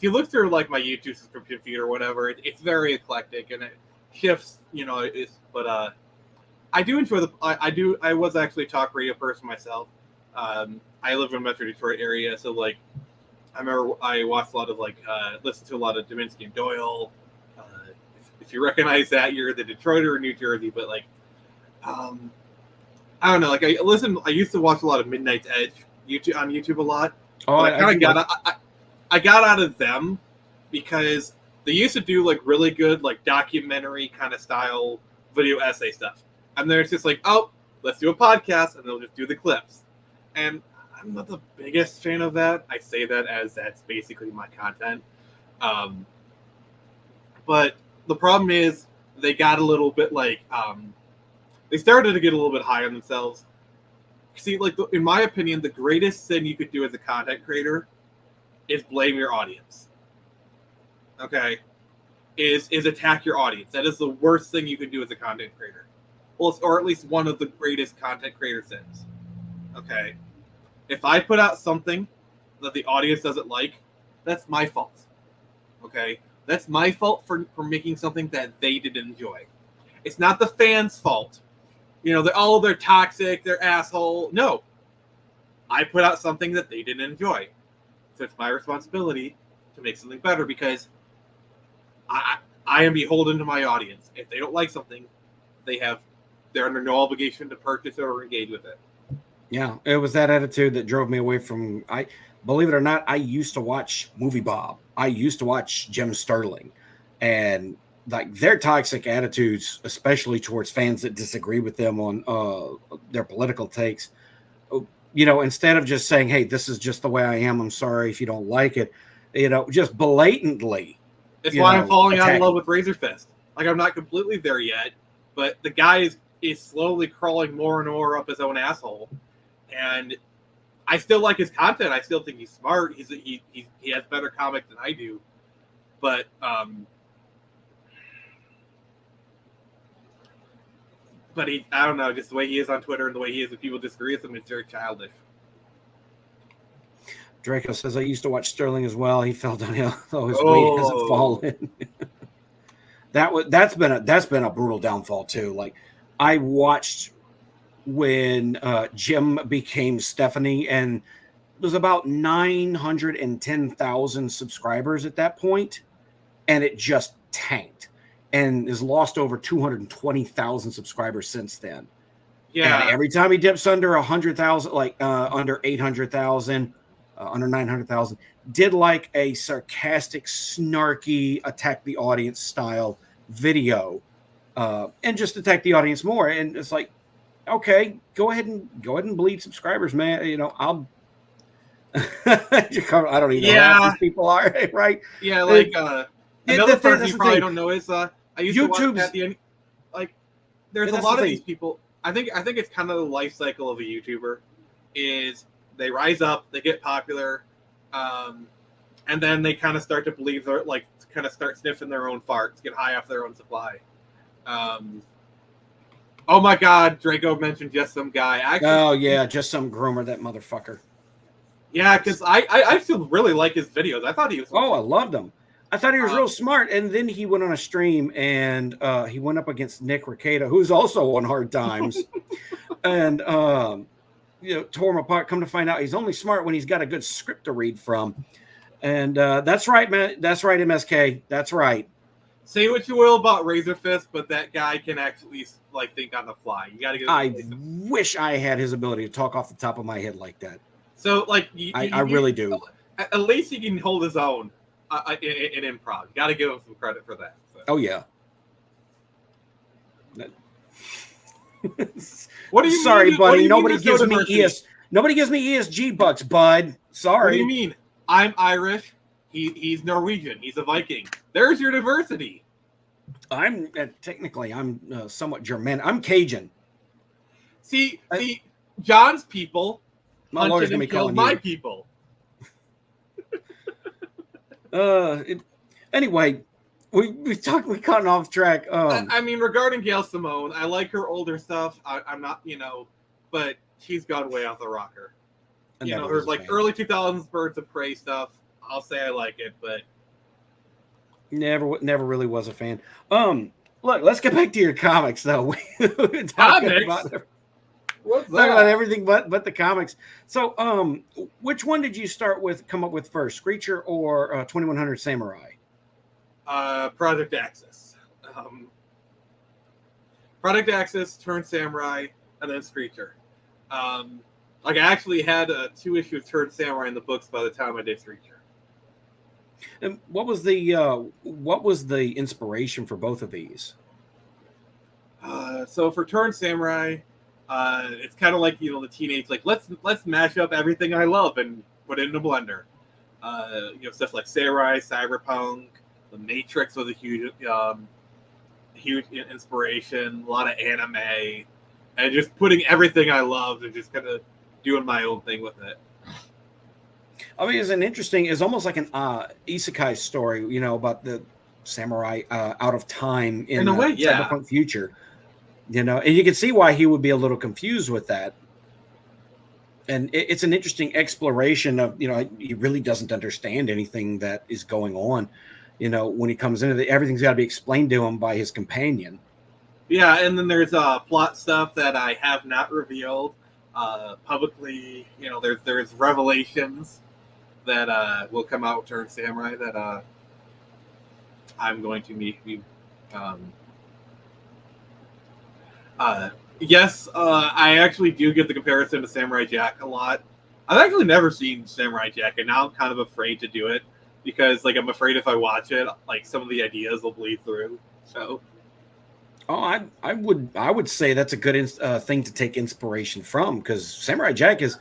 you look through like my YouTube subscription feed or whatever, it's very eclectic and it shifts, but I do enjoy I was actually a talk radio person myself. I live in the Metro Detroit area, so like I remember I watched a lot of listened to a lot of Deminsky and Doyle. If you recognize that, you're the Detroiter in New Jersey, but like I don't know, like I used to watch a lot of Midnight's Edge on YouTube a lot. Oh, But I kind of do got I got out of them because they used to do like really good like documentary kind of style video essay stuff, and then it's just like, oh, let's do a podcast, and they'll just do the clips. And I'm not the biggest fan of that. I say that as that's basically my content. But the problem is they got a little bit like they started to get a little bit high on themselves. See, like in my opinion, the greatest thing you could do as a content creator is blame your audience. Okay, is attack your audience. That is the worst thing you can do as a content creator. Well, or at least one of the greatest content creator sins. Okay, if I put out something that the audience doesn't like, that's my fault. Okay, that's my fault for making something that they didn't enjoy. It's not the fans' fault. You know, they're toxic, they're asshole. No, I put out something that they didn't enjoy, so it's my responsibility to make something better because I am beholden to my audience. If they don't like something, they're under no obligation to purchase it or engage with it. Yeah, it was that attitude that drove me away from. I believe it or not, I used to watch Movie Bob. I used to watch Jim Sterling, and like their toxic attitudes, especially towards fans that disagree with them on their political takes. You know, instead of just saying, "Hey, this is just the way I am. I'm sorry if you don't like it," you know, just blatantly. It's why I'm falling out of attacking. love with Razor Fist. Like I'm not completely there yet, but the guy is slowly crawling more and more up his own asshole. And I still like his content. I still think he's smart. He has better comics than I do. But I don't know, just the way he is on Twitter and the way he is when people disagree with him, it's very childish. Draco says I used to watch Sterling as well. He fell downhill, though his weight hasn't fallen. That's been a brutal downfall too. Like I watched when Jim became Stephanie, and it was about 910,000 subscribers at that point, and it just tanked and has lost over 220,000 subscribers since then. Yeah. And every time he dips under 100,000, like under 800,000, under 900,000, did like a sarcastic, snarky, attack the audience style video, and just attack the audience more. And it's like, okay, go ahead and bleed subscribers, man. You know, I'll. I don't even know who these people are, right? Yeah, like another person you probably don't know is I used YouTube's, to watch at the end. Like, there's a lot of these people. I think it's kind of the life cycle of a YouTuber. Is they rise up, they get popular, and then they kind of start to believe they're like kind of start sniffing their own farts, get high off their own supply. Oh my God, Draco mentioned just some guy. Actually, just some groomer, that motherfucker. Yeah, because I still really like his videos. I thought he was. I loved him. I thought he was real smart. And then he went on a stream and he went up against Nick Rekieta, who's also on Hard Times, and tore him apart. Come to find out, he's only smart when he's got a good script to read from. And that's right, man. That's right, MSK. That's right. Say what you will about Razor Fist, but that guy can actually like think on the fly. You got to get. I wish I had his ability to talk off the top of my head like that. So, like, I really do. At least he can hold his own in improv. You got to give him some credit for that. So. Oh yeah. What do you Sorry, mean? buddy. Nobody gives me ESG bucks, bud. Sorry. What do you mean? I'm Irish. He's Norwegian. He's a Viking. There's your diversity. I'm technically somewhat German. I'm Cajun. See, John's people. My lawyer's gonna be calling my you. people. Anyway, we've gotten off track. I mean, regarding Gail Simone, I like her older stuff. I'm not, but she's gone way off the rocker. Her like early 2000s Birds of Prey stuff. I'll say I like it, but never really was a fan. Look, let's get back to your comics though. Comics. What's that? Talking about everything but the comics. So, which one did you come up with first, Screecher or 2100 Samurai? Project Axis. Project Axis turned Samurai, and then Screecher. Like, I actually had a 2-issue of Turd Samurai in the books by the time I did Streacher. And what was the inspiration for both of these? So for Turn Samurai, it's kind of like, you know, the teenage, like, let's mash up everything I love and put it in a blender. You know, stuff like Samurai, Cyberpunk, The Matrix was a huge inspiration. A lot of anime, and just putting everything I loved and just kind of doing my own thing with it. I mean, it's almost like an isekai story, you know, about the samurai out of time in a way, yeah. cyberpunk future. You know, and you can see why he would be a little confused with that. And it's an interesting exploration of, you know, he really doesn't understand anything that is going on. You know, when he comes into everything's got to be explained to him by his companion. Yeah, and then there's plot stuff that I have not revealed publicly. You know, there's revelations that will come out with Turn Samurai that I'm going to meet. Yes, I actually do get the comparison to Samurai Jack a lot. I've actually never seen Samurai Jack, and now I'm kind of afraid to do it because, like, I'm afraid if I watch it, like, some of the ideas will bleed through. So, I would say that's a good thing to take inspiration from, because Samurai Jack is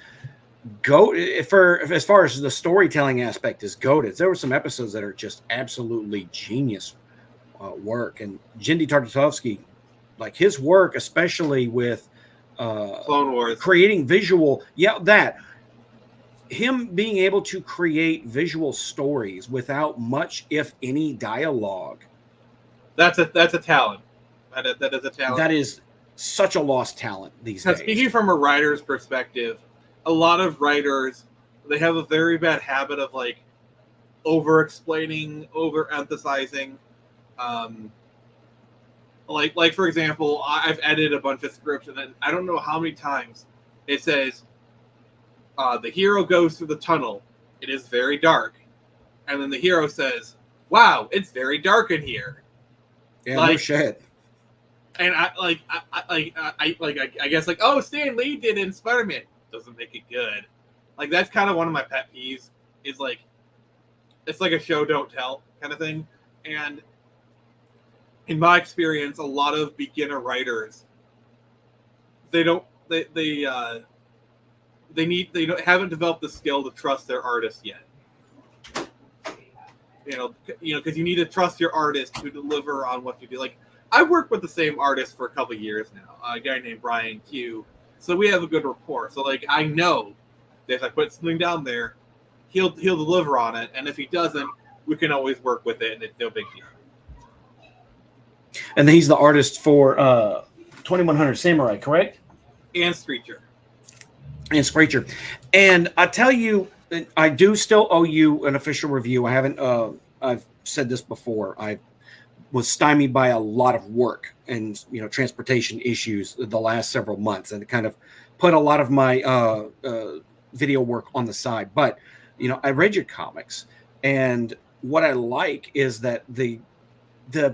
as far as the storytelling aspect is goated. There were some episodes that are just absolutely genius work, and Genndy Tartakovsky, like his work, especially with Clone Wars, creating visual, him being able to create visual stories without much, if any, dialogue. That's a talent. That is a talent. That is such a lost talent these days. Speaking from a writer's perspective, a lot of writers, they have a very bad habit of, like, over-explaining, over-emphasizing. Like for example, I've edited a bunch of scripts, and then I don't know how many times it says the hero goes through the tunnel. It is very dark, and then the hero says, "Wow, it's very dark in here." Yeah, like, no shit. And I guess, like, oh, Stan Lee did in Spider-Man. Doesn't make it good. Like, that's kind of one of my pet peeves. Is like, it's like a show don't tell kind of thing. And in my experience, a lot of beginner writers, they haven't developed the skill to trust their artist yet. You know, because you need to trust your artist to deliver on what you do. Like, I worked with the same artist for a couple of years now, a guy named Brian Q. So we have a good rapport. So, like, I know that if I put something down there, he'll deliver on it, and if he doesn't, we can always work with it, and it's no big deal. And he's the artist for 2100 Samurai, correct? And Screecher. And I tell you, I do still owe you an official review. I haven't. I've said this before. I was stymied by a lot of work and, you know, transportation issues the last several months, and it kind of put a lot of my video work on the side. But, you know, I read your comics, and what I like is that the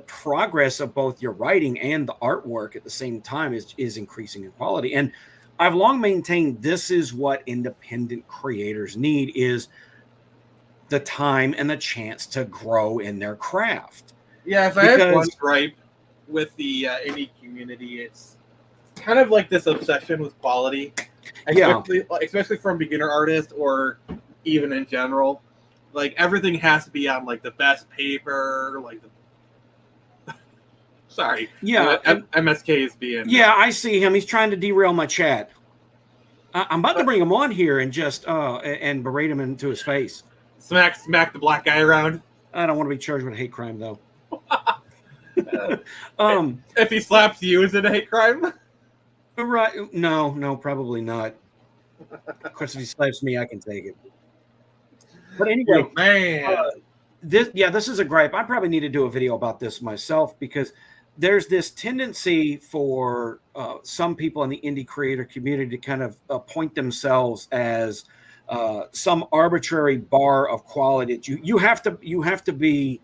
progress of both your writing and the artwork at the same time is increasing in quality. And I've long maintained this is what independent creators need, is the time and the chance to grow in their craft. Yeah, if I have one gripe with the indie community, it's kind of like this obsession with quality, especially from beginner artists or even in general. Like, everything has to be on, like, the best paper, like the Sorry. Yeah. MSK is being... Yeah, I see him. He's trying to derail my chat. I'm about to bring him on here and just and berate him into his face. Smack the black guy around. I don't want to be charged with a hate crime, though. If he slaps you, is it a hate crime? Right. No, probably not. Of course, if he slaps me, I can take it. But anyway, this is a gripe. I probably need to do a video about this myself, because there's this tendency for some people in the indie creator community to kind of point themselves as some arbitrary bar of quality that you have to be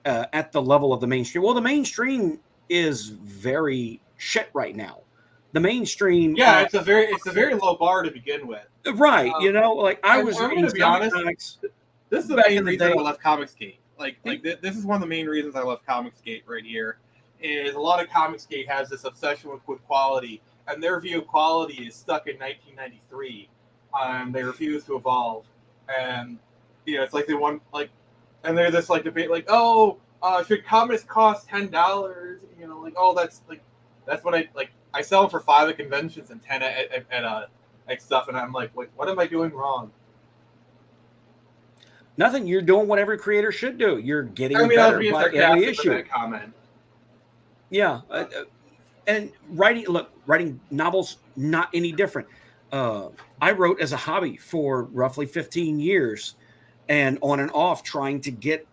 at the level of the mainstream. Well, the mainstream is very shit right now. the mainstream. Yeah, it's a very low bar to begin with. Right. Like I was I'm reading gonna be honest. comics. This is the Back main in the reason day. I love Comicsgate. This is one of the main reasons I love Comicsgate right here. Is a lot of Comicsgate has this obsession with quality, and their view of quality is stuck in 1993. They refuse to evolve, and it's like they want and there's this debate should comics cost $10? That's what I sell them for $5 at conventions and 10 at stuff, and I'm like, what am I doing wrong? Nothing. You're doing what every creator should do. You're getting I better was being by every sarcastic issue. with that comment. Yeah, and writing novels not any different. I wrote as a hobby for roughly 15 years, and on and off trying to get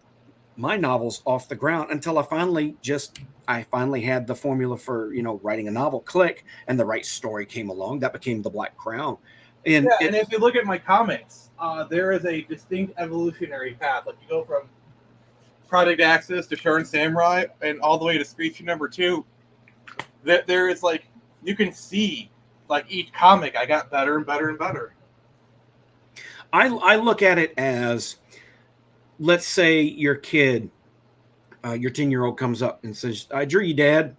my novels off the ground until I finally had the formula for writing a novel click, and the right story came along. That became The Black Crown. And and if you look at my comics, there is a distinct evolutionary path. Like you go from Project Axis to Sharon Samurai and all the way to Screechy #2. That there is you can see each comic I got better and better and better. I look at it as, let's say your kid, your 10-year-old comes up and says, "I drew you, Dad,"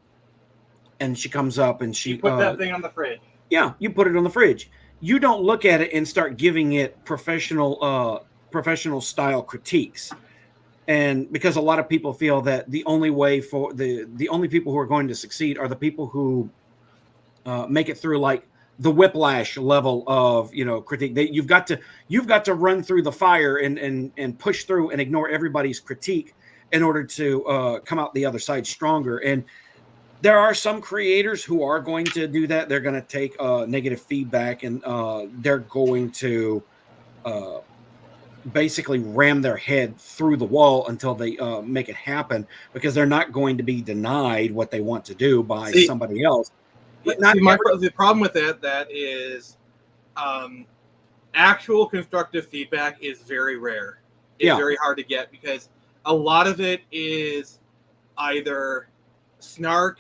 and she comes up and she put that thing on the fridge. Yeah, you put it on the fridge. You don't look at it and start giving it professional style critiques. And because a lot of people feel that the only way for the only people who are going to succeed are the people who make it through the Whiplash level of critique. You've got to run through the fire and push through and ignore everybody's critique in order to come out the other side stronger. And there are some creators who are going to do that. They're going to take negative feedback and they're going to basically ram their head through the wall until they make it happen, because they're not going to be denied what they want to do by somebody else. But the problem with that is actual constructive feedback is very rare. It's very hard to get, because a lot of it is either snark,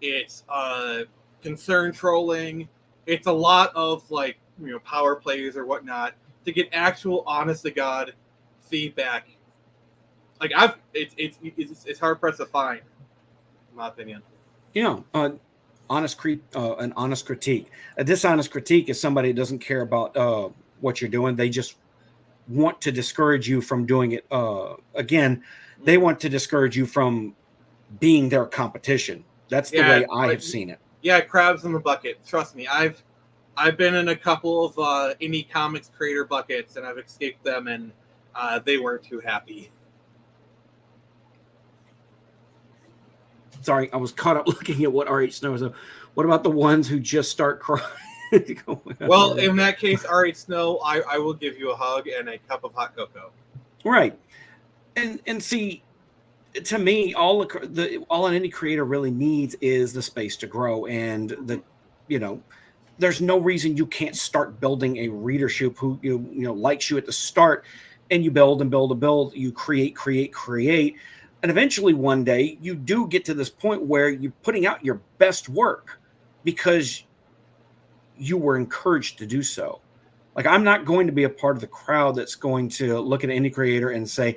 it's concern trolling, it's a lot of power plays or whatnot. To get actual honest to God feedback, it's hard pressed to find, in my opinion. An honest critique. A dishonest critique is somebody that doesn't care about what you're doing. They just want to discourage you from doing it. Again, they want to discourage you from being their competition. That's the way I have seen it. Yeah, crabs in the bucket. Trust me, I've been in a couple of indie comics creator buckets, and I've escaped them, and they weren't too happy. Sorry, I was caught up looking at what R.H. Snow is. What about the ones who just start crying? Well, in that case, R.H. Snow, I will give you a hug and a cup of hot cocoa. Right. And see, to me, all an indie creator really needs is the space to grow, and there's no reason you can't start building a readership who likes you at the start, and you build and build and build. You create, and eventually one day you do get to this point where you're putting out your best work because you were encouraged to do so. I'm not going to be a part of the crowd that's going to look at an indie creator and say,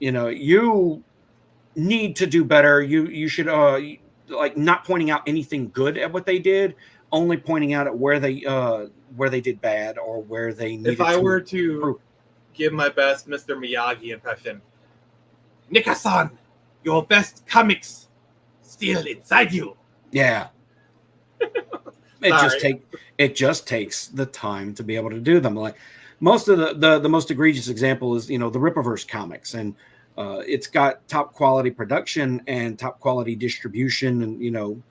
you need to do better. You should not pointing out anything good at what they did, only pointing out at where they did bad or where they needed. If I were to give my best Mr. Miyagi impression, Nika-san, your best comics still inside you. Yeah. It just takes the time to be able to do them. Most of the most egregious example is the Rippaverse comics, and it's got top quality production and top quality distribution, and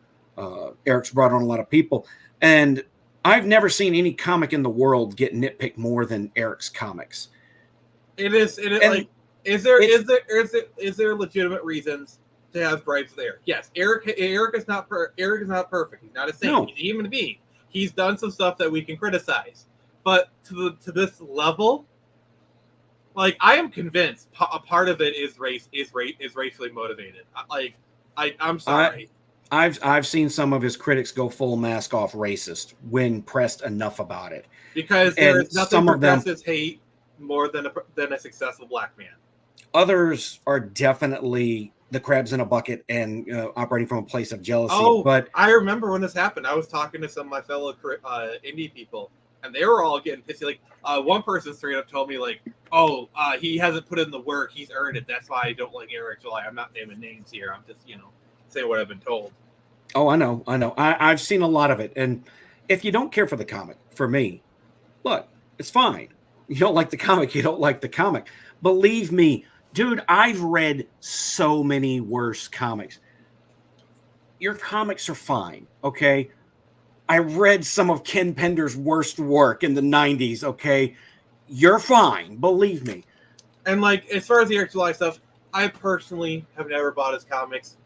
Eric's brought on a lot of people, and I've never seen any comic in the world get nitpicked more than Eric's comics. Is there legitimate reasons to have gripes there? Yes, Eric is not perfect. He's not a saint. No. He's a human being. He's done some stuff that we can criticize, but to this level, I am convinced a part of it is racially motivated. I'm sorry. I've seen some of his critics go full mask off racist when pressed enough about it. Because there And is nothing some of them, progressives hate more than a successful black man. others are definitely the crabs in a bucket and operating from a place of jealousy. Oh, But I remember when this happened. I was talking to some of my fellow indie people, and they were all getting pissy. Like one person straight up told me, like, "Oh, he hasn't put in the work. He's earned it. That's why I don't like Eric July." I'm not naming names here. I'm just saying what I've been told. oh, I know. I've seen a lot of it. And if you don't care for the comic, for me, look, it's fine. You don't like the comic, you don't like the comic. Believe me, dude, I've read so many worse comics. Your comics are fine, okay? I read some of Ken Pender's worst work in the 90s, okay? You're fine, believe me. And like as far as the Eric July stuff, I personally have never bought his comics.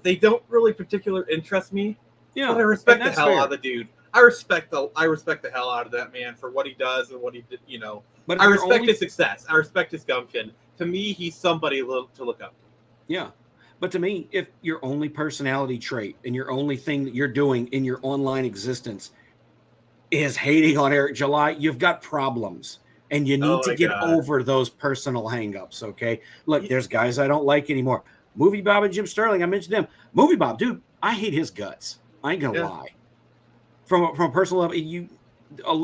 They don't really particularly interest me. Yeah, but I respect and the that's hell fair. out of the dude. I respect the hell out of that man for what he does and what he did. But if I you're respect only- his success. I respect his gumption. To me, he's somebody to look up to. Yeah. But to me, if your only personality trait and your only thing that you're doing in your online existence is hating on Eric July, you've got problems. And you need Oh to my get God. over those personal hangups, okay? Look, Yeah. there's guys I don't like anymore. Movie Bob and Jim Sterling, I mentioned them. Movie Bob, dude, I hate his guts. I ain't gonna Yeah. lie. From a personal level,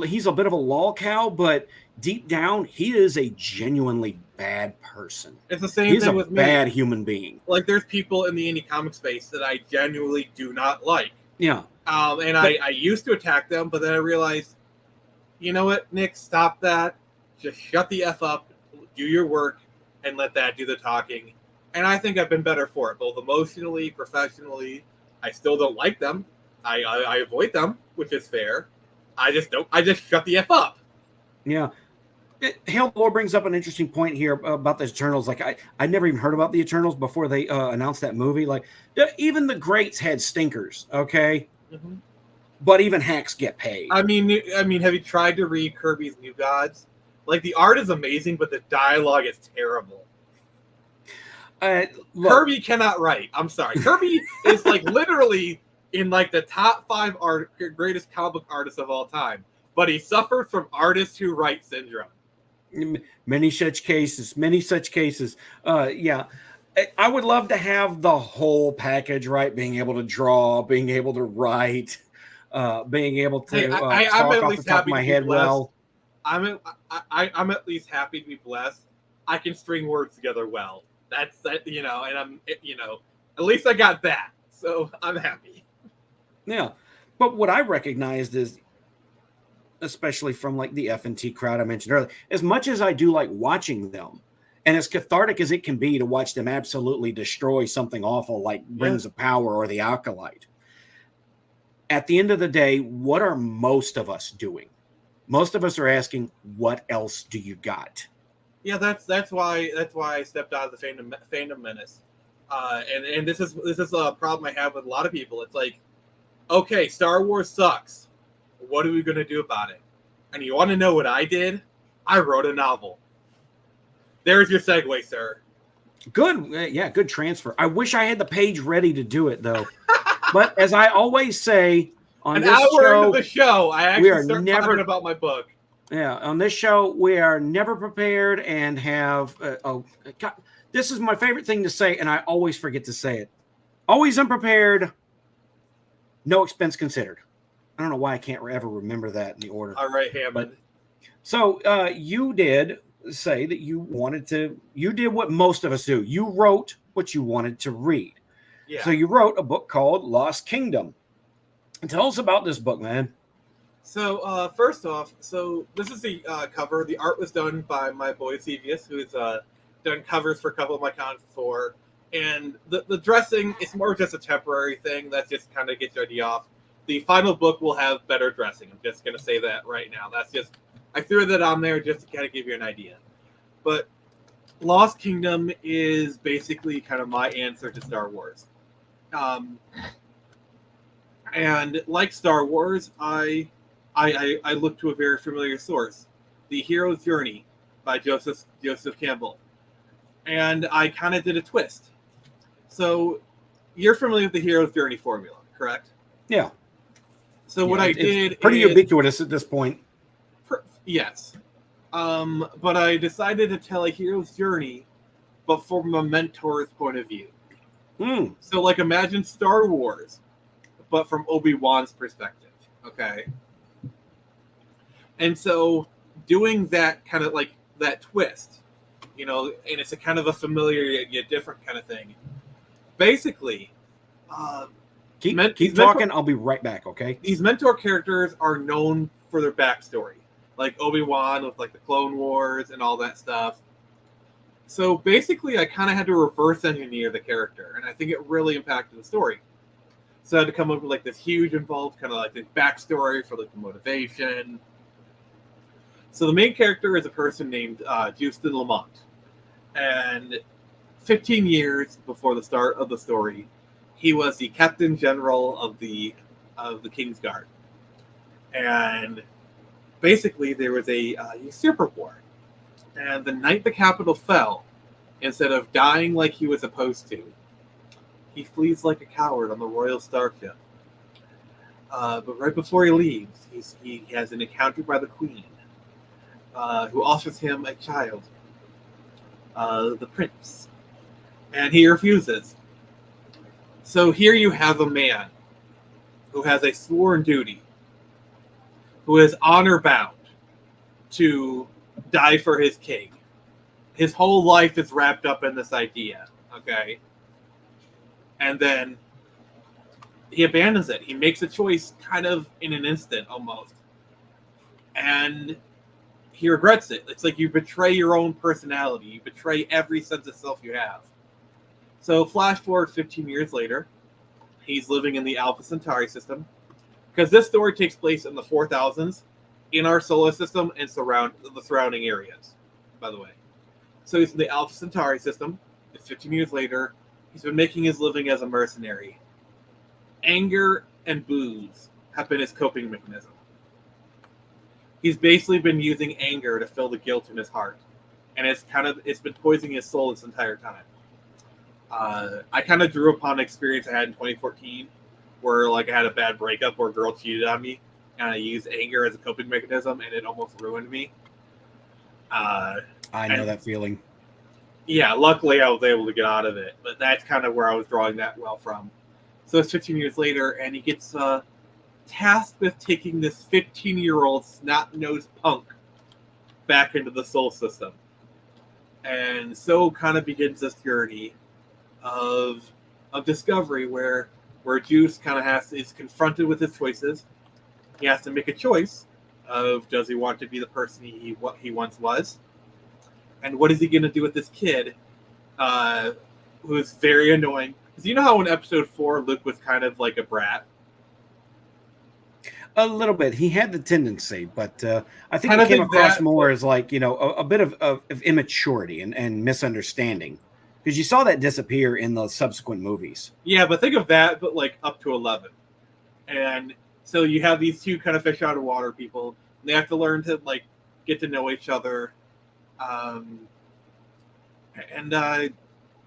he's a bit of a lol cow, but deep down, he is a genuinely bad person. It's the same He's thing a with me. bad human being. Like there's people in the indie comic space that I genuinely do not like. Yeah. And But- I used to attack them, but then I realized, you know what, Nick, stop that. Just shut the F up, do your work, and let that do the talking. And I think I've been better for it, both emotionally, professionally. I still don't like them. I avoid them, which is fair. I just shut the F up. Yeah. Hale Lore brings up an interesting point here about the Eternals. Like I never even heard about the Eternals before they announced that movie. Like even the greats had stinkers, okay? Mm-hmm. But even hacks get paid. I mean, have you tried to read Kirby's New Gods? Like the art is amazing, but the dialogue is terrible. Look, Kirby cannot write. I'm sorry. Kirby is like literally in like the top 5 greatest comic book artists of all time, but he suffered from artists who write syndrome. many such cases. Yeah. I would love to have the whole package, right? Being able to draw, being able to write, being able to Hey, I'm talk at off least the top of happy my to be head blessed. well. I'm at least happy to be blessed. I can string words together well. That's that, and I'm, at least I got that. So I'm happy. Yeah. But what I recognized is, especially from like the F&T crowd I mentioned earlier, as much as I do like watching them, and as cathartic as it can be to watch them absolutely destroy something awful like Rings of Power or the Acolyte, at the end of the day, what are most of us doing? Most of us are asking, what else do you got? Yeah, that's why I stepped out of the fandom menace. And this is a problem I have with a lot of people. It's like, okay, Star Wars sucks. What are we going to do about it? And you want to know what I did? I wrote a novel. There's your segue, sir. Good. Yeah, good transfer. I wish I had the page ready to do it, though. But as I always say on An this hour show, into the show, I we actually are start never- talking about my book. yeah, on this show, we are never prepared and have. God, this is my favorite thing to say, and I always forget to say it. Always unprepared, no expense considered. I don't know why I can't ever remember that in the order. All right, Hammond. So you did say that you did what most of us do. You wrote what you wanted to read. Yeah. So you wrote a book called Lost Kingdom. Tell us about this book, man. So first off, this is the cover. The art was done by my boy Sevius, who's done covers for a couple of my cons before. And the dressing is more just a temporary thing. That just kind of gets your idea off. The final book will have better dressing. I'm just going to say that right now. I threw that on there just to kind of give you an idea. But Lost Kingdom is basically kind of my answer to Star Wars. And like Star Wars, I look to a very familiar source, The Hero's Journey by Joseph Campbell. And I kind of did a twist. So you're familiar with the hero's journey formula, correct? Yeah. So what I did it's pretty is, ubiquitous at this point. yes. But I decided to tell a hero's journey, but from a mentor's point of view. Hmm. So, like, imagine Star Wars, but from Obi-Wan's perspective, okay? And so, doing that kind of, like, that twist, you know, and it's a kind of a familiar yet different kind of thing. Basically, keep talking. I'll be right back, okay? These mentor characters are known for their backstory, like Obi-Wan with, like, the Clone Wars and all that stuff. So basically, I kind of had to reverse engineer the character, and I think it really impacted the story. So I had to come up with, like, this huge involved kind of, like, the backstory for, like, the motivation. So the main character is a person named Justin Lamont, and 15 years before the start of the story, he was the Captain General of the Kingsguard, and basically there was a usurper war. And the night the capital fell, instead of dying like he was supposed to, he flees like a coward on the Royal Starship. But right before he leaves, he has an encounter by the Queen, who offers him a child, the Prince. And he refuses. So here you have a man who has a sworn duty, who is honor-bound to die for his king. His whole life is wrapped up in this idea, okay? And then he abandons it. He makes a choice kind of in an instant, almost. And he regrets it. It's like you betray your own personality. You betray every sense of self you have. So flash forward 15 years later, he's living in the Alpha Centauri system. Because this story takes place in the 4000s, in our solar system and the surrounding areas, by the way. So he's in the Alpha Centauri system. It's 15 years later. He's been making his living as a mercenary. Anger and booze have been his coping mechanism. He's basically been using anger to fill the guilt in his heart. And it's been poisoning his soul this entire time. I kind of drew upon an experience I had in 2014 where, like, I had a bad breakup where a girl cheated on me. And I used anger as a coping mechanism, and it almost ruined me. I know that feeling. Yeah, luckily I was able to get out of it, but that's kind of where I was drawing that well from. So it's 15 years later, and he gets tasked with taking this 15-year-old snot-nosed punk back into the Sol system. And so kind of begins this journey of discovery where Juice kind of is confronted with his choices. He has to make a choice of, does he want to be the person he once was? And what is he going to do with this kid who is very annoying? Because you know how in episode 4, Luke was kind of like a brat? A little bit. He had the tendency, but I think it came across more as, like, you know, a bit of immaturity and misunderstanding. Because you saw that disappear in the subsequent movies. Yeah, but think of that, but, like, up to 11. And so you have these two kind of fish out of water people. And they have to learn to, like, get to know each other.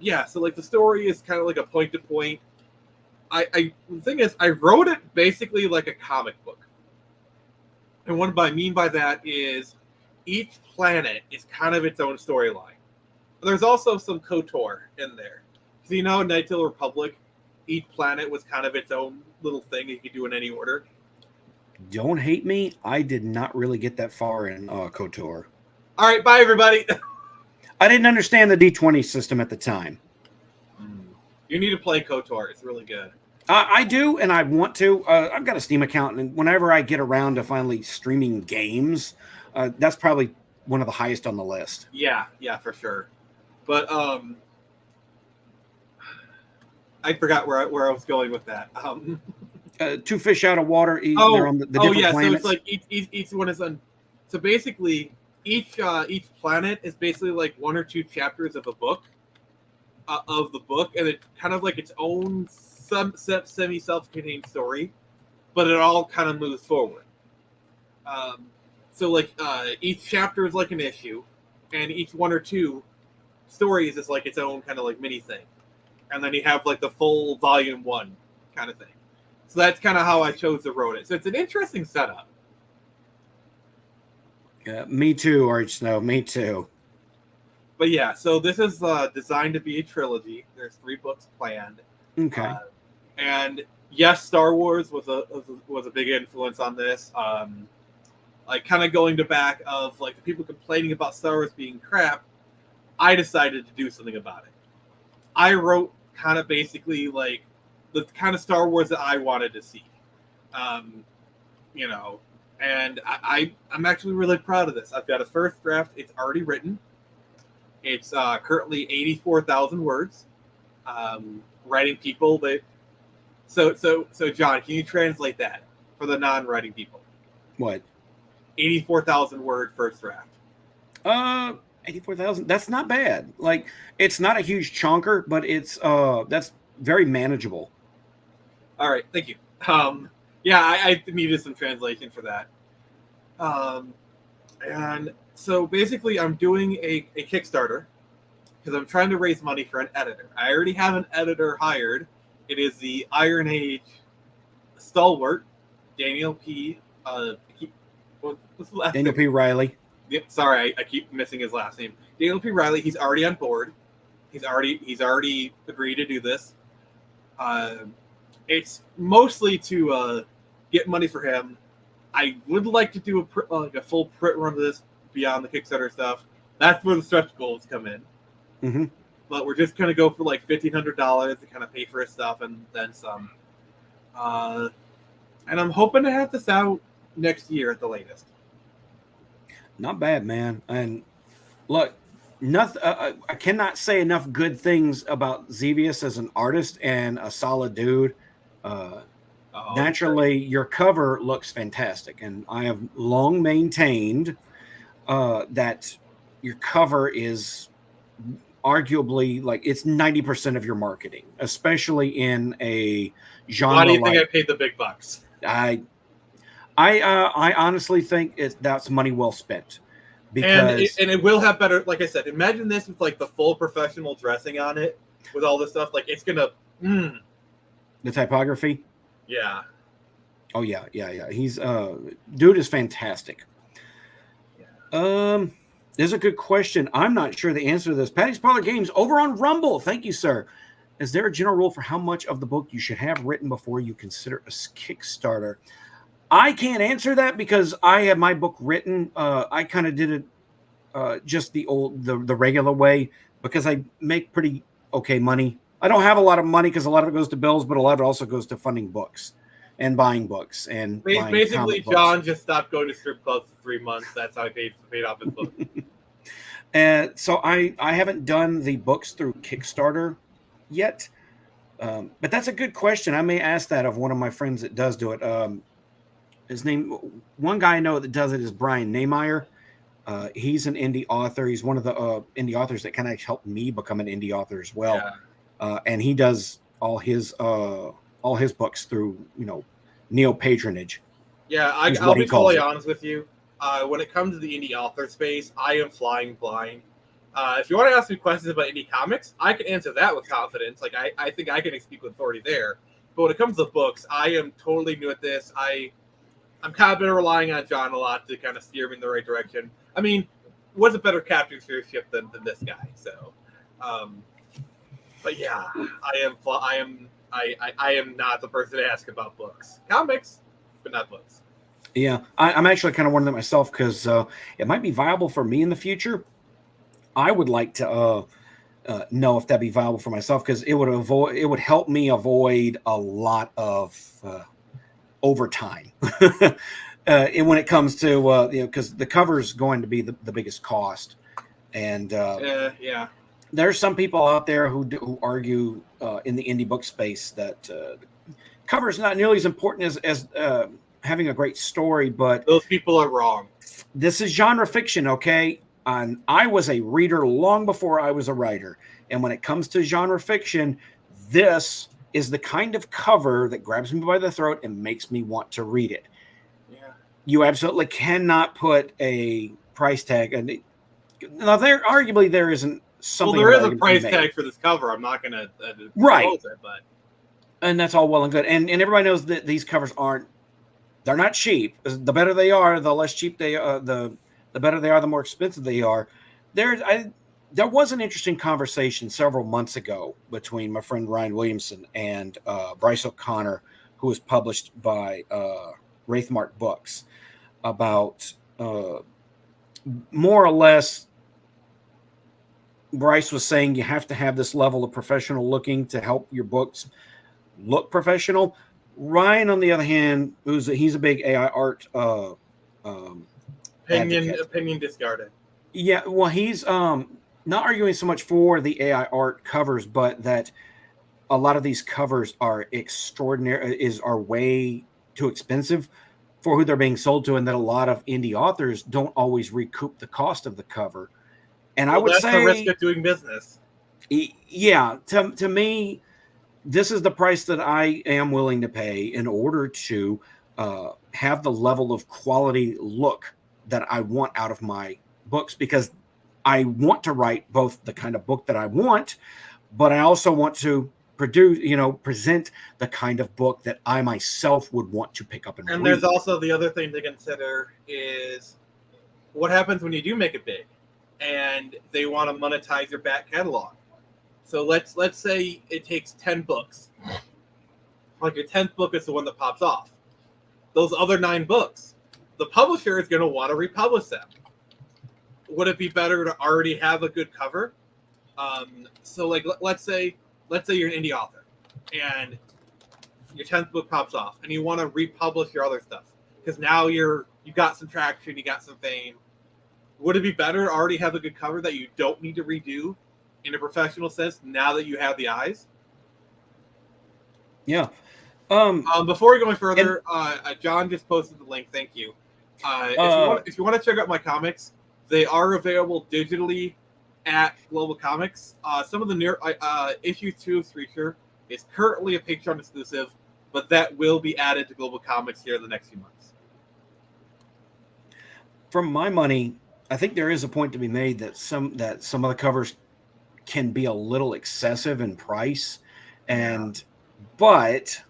Yeah, so, like, the story is kind of like a point-to-point. The thing is, I wrote it basically like a comic book. And what I mean by that is each planet is kind of its own storyline. There's also some KOTOR in there. So, you know, in Knights of the Republic, each planet was kind of its own little thing you could do in any order. Don't hate me. I did not really get that far in KOTOR. All right, bye, everybody. I didn't understand the D20 system at the time. You need to play KOTOR. It's really good. I do, and I want to. I've got a Steam account, and whenever I get around to finally streaming games, that's probably one of the highest on the list. Yeah, for sure. But I forgot where I was going with that. Two fish out of water. They're on the different planets. So it's like each one is on. So basically, each planet is basically like one or two chapters of a book, and it's kind of like its own semi-self-contained story, but it all kind of moves forward. So like each chapter is like an issue, and each one or two stories is like its own kind of like mini thing. and then you have like the full volume 1 kind of thing. So that's kind of how I chose to wrote it. So it's an interesting setup. Me too, Arch Snow. Me too. But yeah, so this is designed to be a trilogy. There's 3 books planned. Okay. And yes, Star Wars was a big influence on this. Like kind of going to back of like the people complaining about Star Wars being crap, I decided to do something about it. I wrote kind of basically like the kind of Star Wars that I wanted to see. You know, and I'm actually really proud of this. I've got a first draft. It's already written. It's currently 84,000 words. Writing people that so John, can you translate that for the non-writing people? What? 84,000 word first draft. 84,000. That's not bad. Like, it's not a huge chunker, but it's that's very manageable. All right, thank you. Yeah, I needed some translation for that. And so basically, I'm doing a Kickstarter because I'm trying to raise money for an editor. I already have an editor hired. It is the Iron Age stalwart, Daniel P. What's the last Daniel name? P. Riley. Yep, sorry, I keep missing his last name. Daniel P. Riley. He's already on board. He's already agreed to do this. It's mostly to get money for him. I would like to do a full print run of this beyond the Kickstarter stuff. That's where the stretch goals come in. Mm-hmm. But we're just gonna go for like $1,500 to kind of pay for his stuff and then some. And I'm hoping to have this out next year at the latest. Not bad, man. And look, nothing. I cannot say enough good things about Xevious as an artist and a solid dude. Naturally, your cover looks fantastic, and I have long maintained that your cover is arguably like it's 90% of your marketing, especially in a genre. Why do you think I paid the big bucks? I honestly think that's money well spent. Because and it will have better, like I said, imagine this with like the full professional dressing on it with all this stuff. Like it's gonna the typography. Yeah. Oh yeah. He's dude is fantastic. Yeah. There's a good question. I'm not sure the answer to this. Patty's Parlor Games over on Rumble. Thank you, sir. Is there a general rule for how much of the book you should have written before you consider a Kickstarter? I can't answer that because I have my book written. I kind of did it just the regular way because I make pretty okay money. I don't have a lot of money because a lot of it goes to bills, but a lot of it also goes to funding books and buying books. And basically, John just stopped going to strip clubs for 3 months. That's how he paid off his book. And so I haven't done the books through Kickstarter yet, but that's a good question. I may ask that of one of my friends that does do it. His name, one guy I know that does it is Brian Nehmeyer. He's an indie author. He's one of the indie authors that kind of helped me become an indie author as well. Yeah. And he does all his books through Neo Patronage. Yeah, I'll be totally honest with you. When it comes to the indie author space, I am flying blind. If you want to ask me questions about indie comics, I can answer that with confidence. Like I think I can speak with authority there. But when it comes to books, I am totally new at this. I'm kind of been relying on John a lot to kind of steer me in the right direction. I mean, what's a better captain ship than this guy? So, but yeah, I am not the person to ask about books, comics, but not books. Yeah, I'm actually kind of wondering that myself because it might be viable for me in the future. I would like to know if that'd be viable for myself because it would help me avoid a lot of overtime and when it comes to because the cover is going to be the biggest cost, and yeah, there's some people out there who argue in the indie book space that cover is not nearly as important as having a great story, but those people are wrong. This is genre fiction, okay? And I was a reader long before I was a writer, and when it comes to genre fiction, this is the kind of cover that grabs me by the throat and makes me want to read it. Yeah. You absolutely cannot put a price tag. And now there isn't something. Well, there is of a argument price to be made. tag for this cover. I'm not going to Right. propose it, but And that's all well and good. And everybody knows that these covers they're not cheap. The better they are, the less cheap they are. The better they are, the more expensive they are. There was an interesting conversation several months ago between my friend Ryan Williamson and Bryce O'Connor, who was published by Wraithmark Books, about more or less. Bryce was saying you have to have this level of professional looking to help your books look professional. Ryan, on the other hand, he's a big AI art advocate. opinion discarded. Yeah, well, he's not arguing so much for the AI art covers, but that a lot of these covers are are way too expensive for who they're being sold to, and that a lot of indie authors don't always recoup the cost of the cover. And I would that's say the risk of doing business. Yeah, to me, this is the price that I am willing to pay in order to have the level of quality look that I want out of my books, because I want to write both the kind of book that I want, but I also want to present the kind of book that I myself would want to pick up and read. There's also the other thing to consider is what happens when you do make it big and they want to monetize your back catalog. So let's say it takes 10 books. Like your 10th book is the one that pops off. Those other 9 books, the publisher is going to want to republish them. Would it be better to already have a good cover? So like let's say you're an indie author and your 10th book pops off and you want to republish your other stuff because now you got some traction, you got some fame. Would it be better to already have a good cover that you don't need to redo in a professional sense now that you have the eyes? Yeah. Before we go any further, John just posted the link. Thank you. If you want to check out my comics, they are available digitally at Global Comics. Some of the issue 2 of Streaker is currently a Patreon exclusive, but that will be added to Global Comics here in the next few months. From my money, I think there is a point to be made that some of the covers can be a little excessive in price, but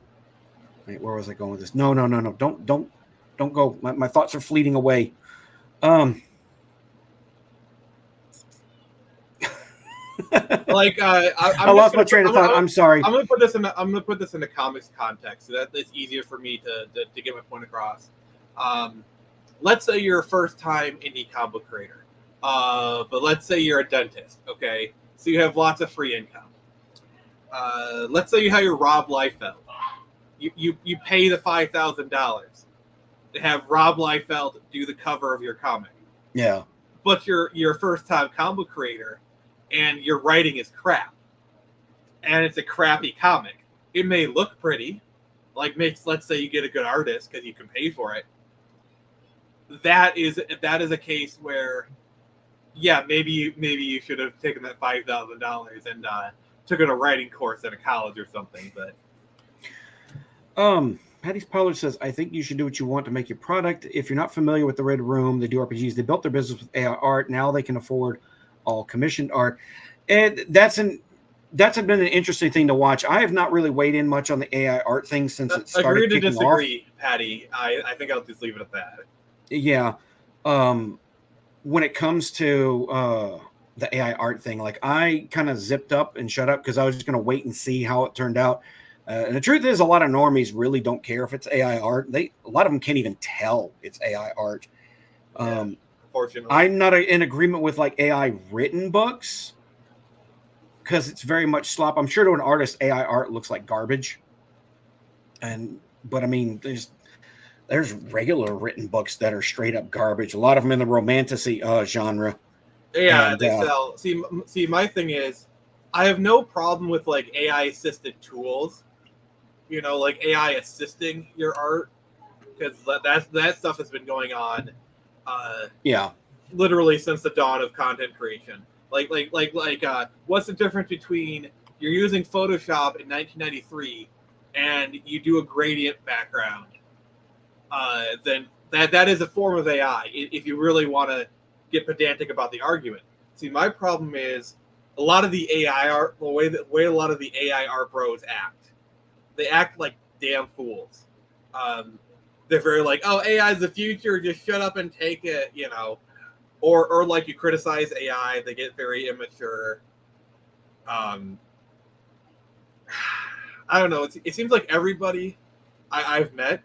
wait, where was I going with this? No, don't go. My thoughts are fleeting away. I lost my train of thought. I'm sorry. I'm gonna put this in the comics context so that it's easier for me to get my point across. Let's say you're a first-time indie comic book creator, but let's say you're a dentist. Okay, so you have lots of free income. Let's say you hire Rob Liefeld. You pay the $5,000 to have Rob Liefeld do the cover of your comic. Yeah, but you're a first-time comic book creator, and your writing is crap, and it's a crappy comic. It may look pretty, let's say you get a good artist because you can pay for it. That is a case where, yeah, maybe you should have taken that $5,000 and took a writing course at a college or something. But Patty's Parlor says, I think you should do what you want to make your product. If you're not familiar with the Red Room, they do RPGs. They built their business with AI art. Now they can afford all commissioned art. And that's been an interesting thing to watch. I have not really weighed in much on the AI art thing since it started. Agree to disagree, Patty. I think I'll just leave it at that. Yeah. When it comes to the AI art thing, I kind of zipped up and shut up because I was just going to wait and see how it turned out. And the truth is, a lot of normies really don't care if it's AI art. A lot of them can't even tell it's AI art. Fortunately, I'm not in agreement with AI written books because it's very much slop. I'm sure to an artist, AI art looks like garbage. But I mean, there's regular written books that are straight up garbage. A lot of them in the romantasy genre. Yeah, they sell. See, my thing is, I have no problem with AI assisted tools. AI assisting your art, because that stuff has been going on. Literally since the dawn of content creation. What's the difference between you're using Photoshop in 1993 and you do a gradient background? Then that is a form of AI. If you really want to get pedantic about the argument. See, my problem is a lot of the AI art, the way a lot of the AI art bros act, they act like damn fools. They're very like, oh, AI is the future, just shut up and take it, you know. Or like you criticize AI, they get very immature. I don't know. It seems like everybody I've met,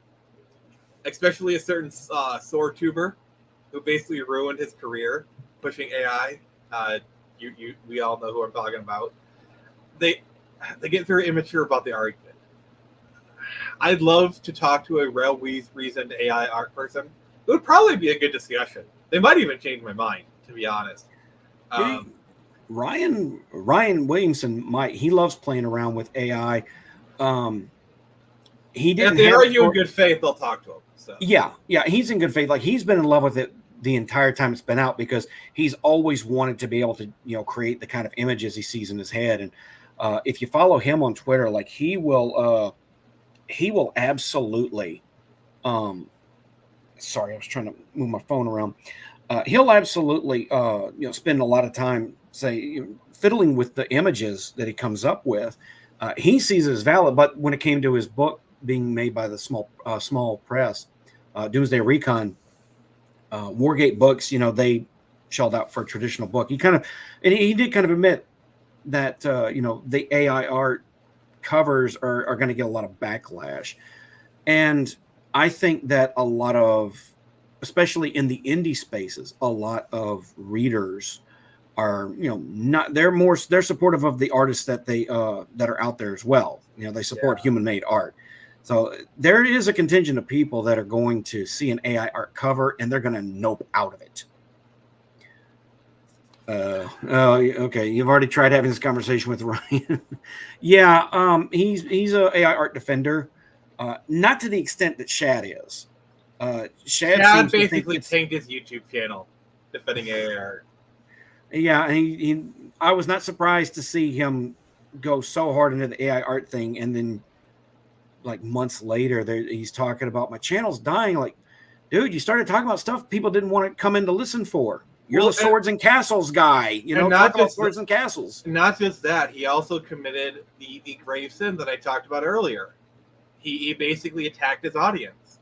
especially a certain sword tuber, who basically ruined his career pushing AI. We all know who I'm talking about. They get very immature about the argument. I'd love to talk to a reasoned AI art person. It would probably be a good discussion. They might even change my mind, to be honest. Ryan Williamson he loves playing around with AI. He didn't. If they argue in good faith, they'll talk to him. So yeah, he's in good faith. Like he's been in love with it the entire time it's been out because he's always wanted to be able to, create the kind of images he sees in his head. And if you follow him on Twitter, like he will absolutely. Sorry, I was trying to move my phone around. He'll absolutely, spend a lot of time, fiddling with the images that he comes up with. He sees it as valid, but when it came to his book being made by the small press, Doomsday Recon, Wargate Books, they shelled out for a traditional book. He did kind of admit that, the AI art covers are going to get a lot of backlash. And I think that a lot of, especially in the indie spaces, a lot of readers are, they're supportive of the artists that that are out there as well. They support human-made art. So there is a contingent of people that are going to see an AI art cover and they're going to nope out of it. Okay. You've already tried having this conversation with Ryan. Yeah. He's a AI art defender. Not to the extent that Shad is. Shad basically tanked his YouTube channel defending AI art. Yeah, and I was not surprised to see him go so hard into the AI art thing, and then like months later, he's talking about my channel's dying. Like, dude, you started talking about stuff people didn't want to come in to listen for. You're the Swords and Castles guy, talk about Swords and Castles. Not just that, he also committed the grave sin that I talked about earlier. He basically attacked his audience.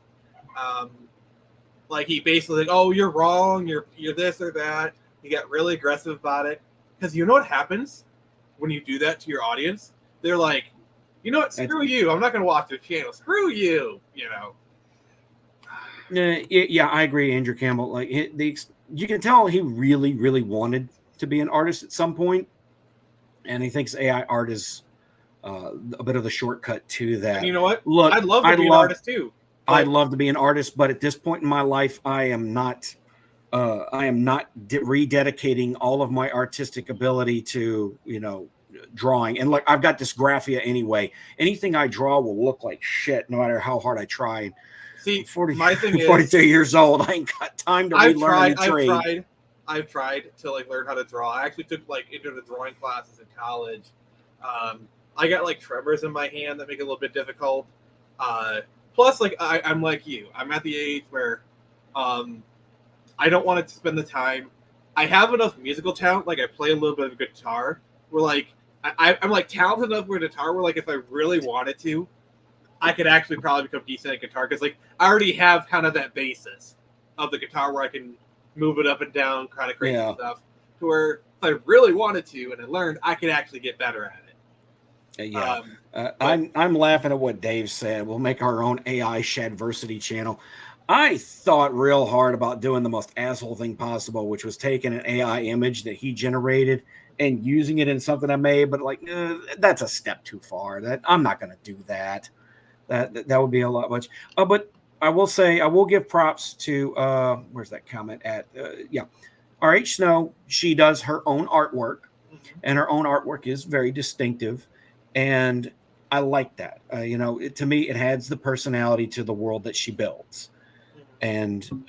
Like he basically, oh, you're wrong, you're this or that. He got really aggressive about it. Because you know what happens when you do that to your audience? They're like, you know what, screw you. I'm not going to watch your channel. Screw you, Yeah, I agree, Andrew Campbell. Like you can tell he really, really wanted to be an artist at some point, and he thinks AI art is a bit of the shortcut to that. And you know what? Look, I'd love to be an artist too. I'd love to be an artist, but at this point in my life, I am not rededicating all of my artistic ability to, drawing. And like, I've got dysgraphia anyway. Anything I draw will look like shit, no matter how hard I try. See, my thing is, 42 years old. I ain't got time to relearn the trade. I've tried to learn how to draw. I actually took into the drawing classes in college. I got like tremors in my hand that make it a little bit difficult. Plus, like I'm like you. I'm at the age where I don't want to spend the time. I have enough musical talent. Like I play a little bit of guitar. Where like I'm like talented enough with guitar. Where like if I really wanted to, I could actually probably become decent at guitar because like I already have kind of that basis of the guitar where I can move it up and down, kind of crazy stuff. To where if I really wanted to and I learned, I could actually get better at it. Yeah, I'm laughing at what Dave said. We'll make our own AI Shadversity channel. I thought real hard about doing the most asshole thing possible, which was taking an AI image that he generated and using it in something I made. But like, that's a step too far. That I'm not going to do that. That would be a lot much. But I will say, I will give props to where's that comment at? RH Snow. She does her own artwork, and her own artwork is very distinctive. And I like that. To me, it adds the personality to the world that she builds. And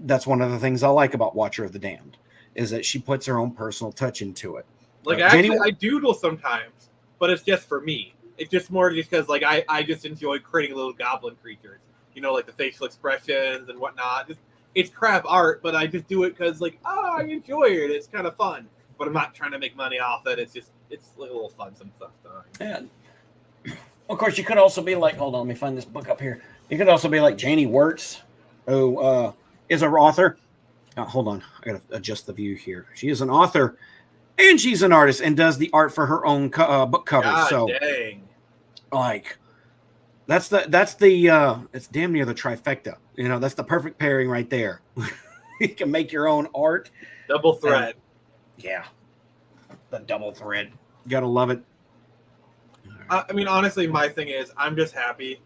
that's one of the things I like about Watcher of the Damned, is that she puts her own personal touch into it. Like, actually, I doodle sometimes, but it's just for me. It's just more just because, like, I just enjoy creating little goblin creatures. Like the facial expressions and whatnot. It's crap art, but I just do it because, like, I enjoy it. It's kind of fun. but I'm not trying to make money off it. It's a little fun, some stuff. And of course, you could also be like, hold on, let me find this book up here. You could also be like Janie Wirtz, who is an author. Hold on, I got to adjust the view here. She is an author, and she's an artist, and does the art for her own book covers. God so, dang. like, it's damn near the trifecta. That's the perfect pairing right there. You can make your own art. Double threat. Yeah, the double thread. You gotta love it. I mean, honestly, my thing is, I'm just happy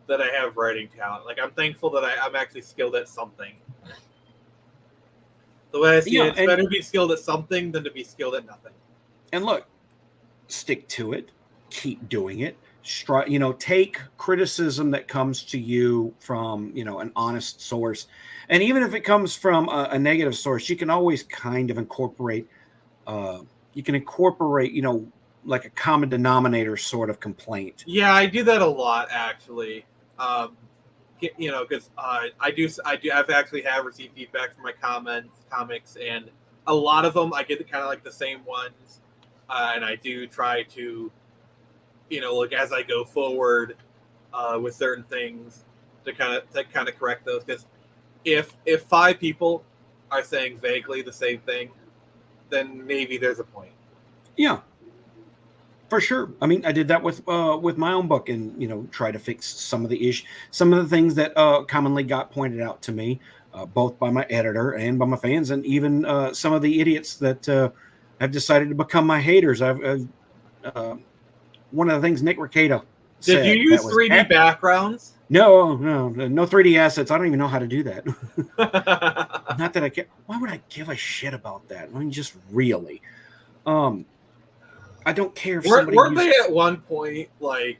that I have writing talent. Like, I'm thankful that I'm actually skilled at something. The way I see it, it's better to be skilled at something than to be skilled at nothing. And look, stick to it. Keep doing it. Take criticism that comes to you from, an honest source. And even if it comes from a negative source, you can always kind of incorporate, like a common denominator sort of complaint. Yeah, I do that a lot, actually. Because I've actually received feedback from my comics, and a lot of them I get kind of like the same ones, and I do try to, like as I go forward, with certain things to kind of correct those. Because if 5 people are saying vaguely the same thing, then maybe there's a point. Yeah. For sure. I mean, I did that with my own book, and try to fix some of the things that commonly got pointed out to me, both by my editor and by my fans, and even some of the idiots that have decided to become my haters. One of the things Nick Recato said. Did you use 3D backgrounds? No 3D assets. I don't even know how to do that. Not that I care. Why would I give a shit about that? I mean, just really. I don't care if weren't they at one point like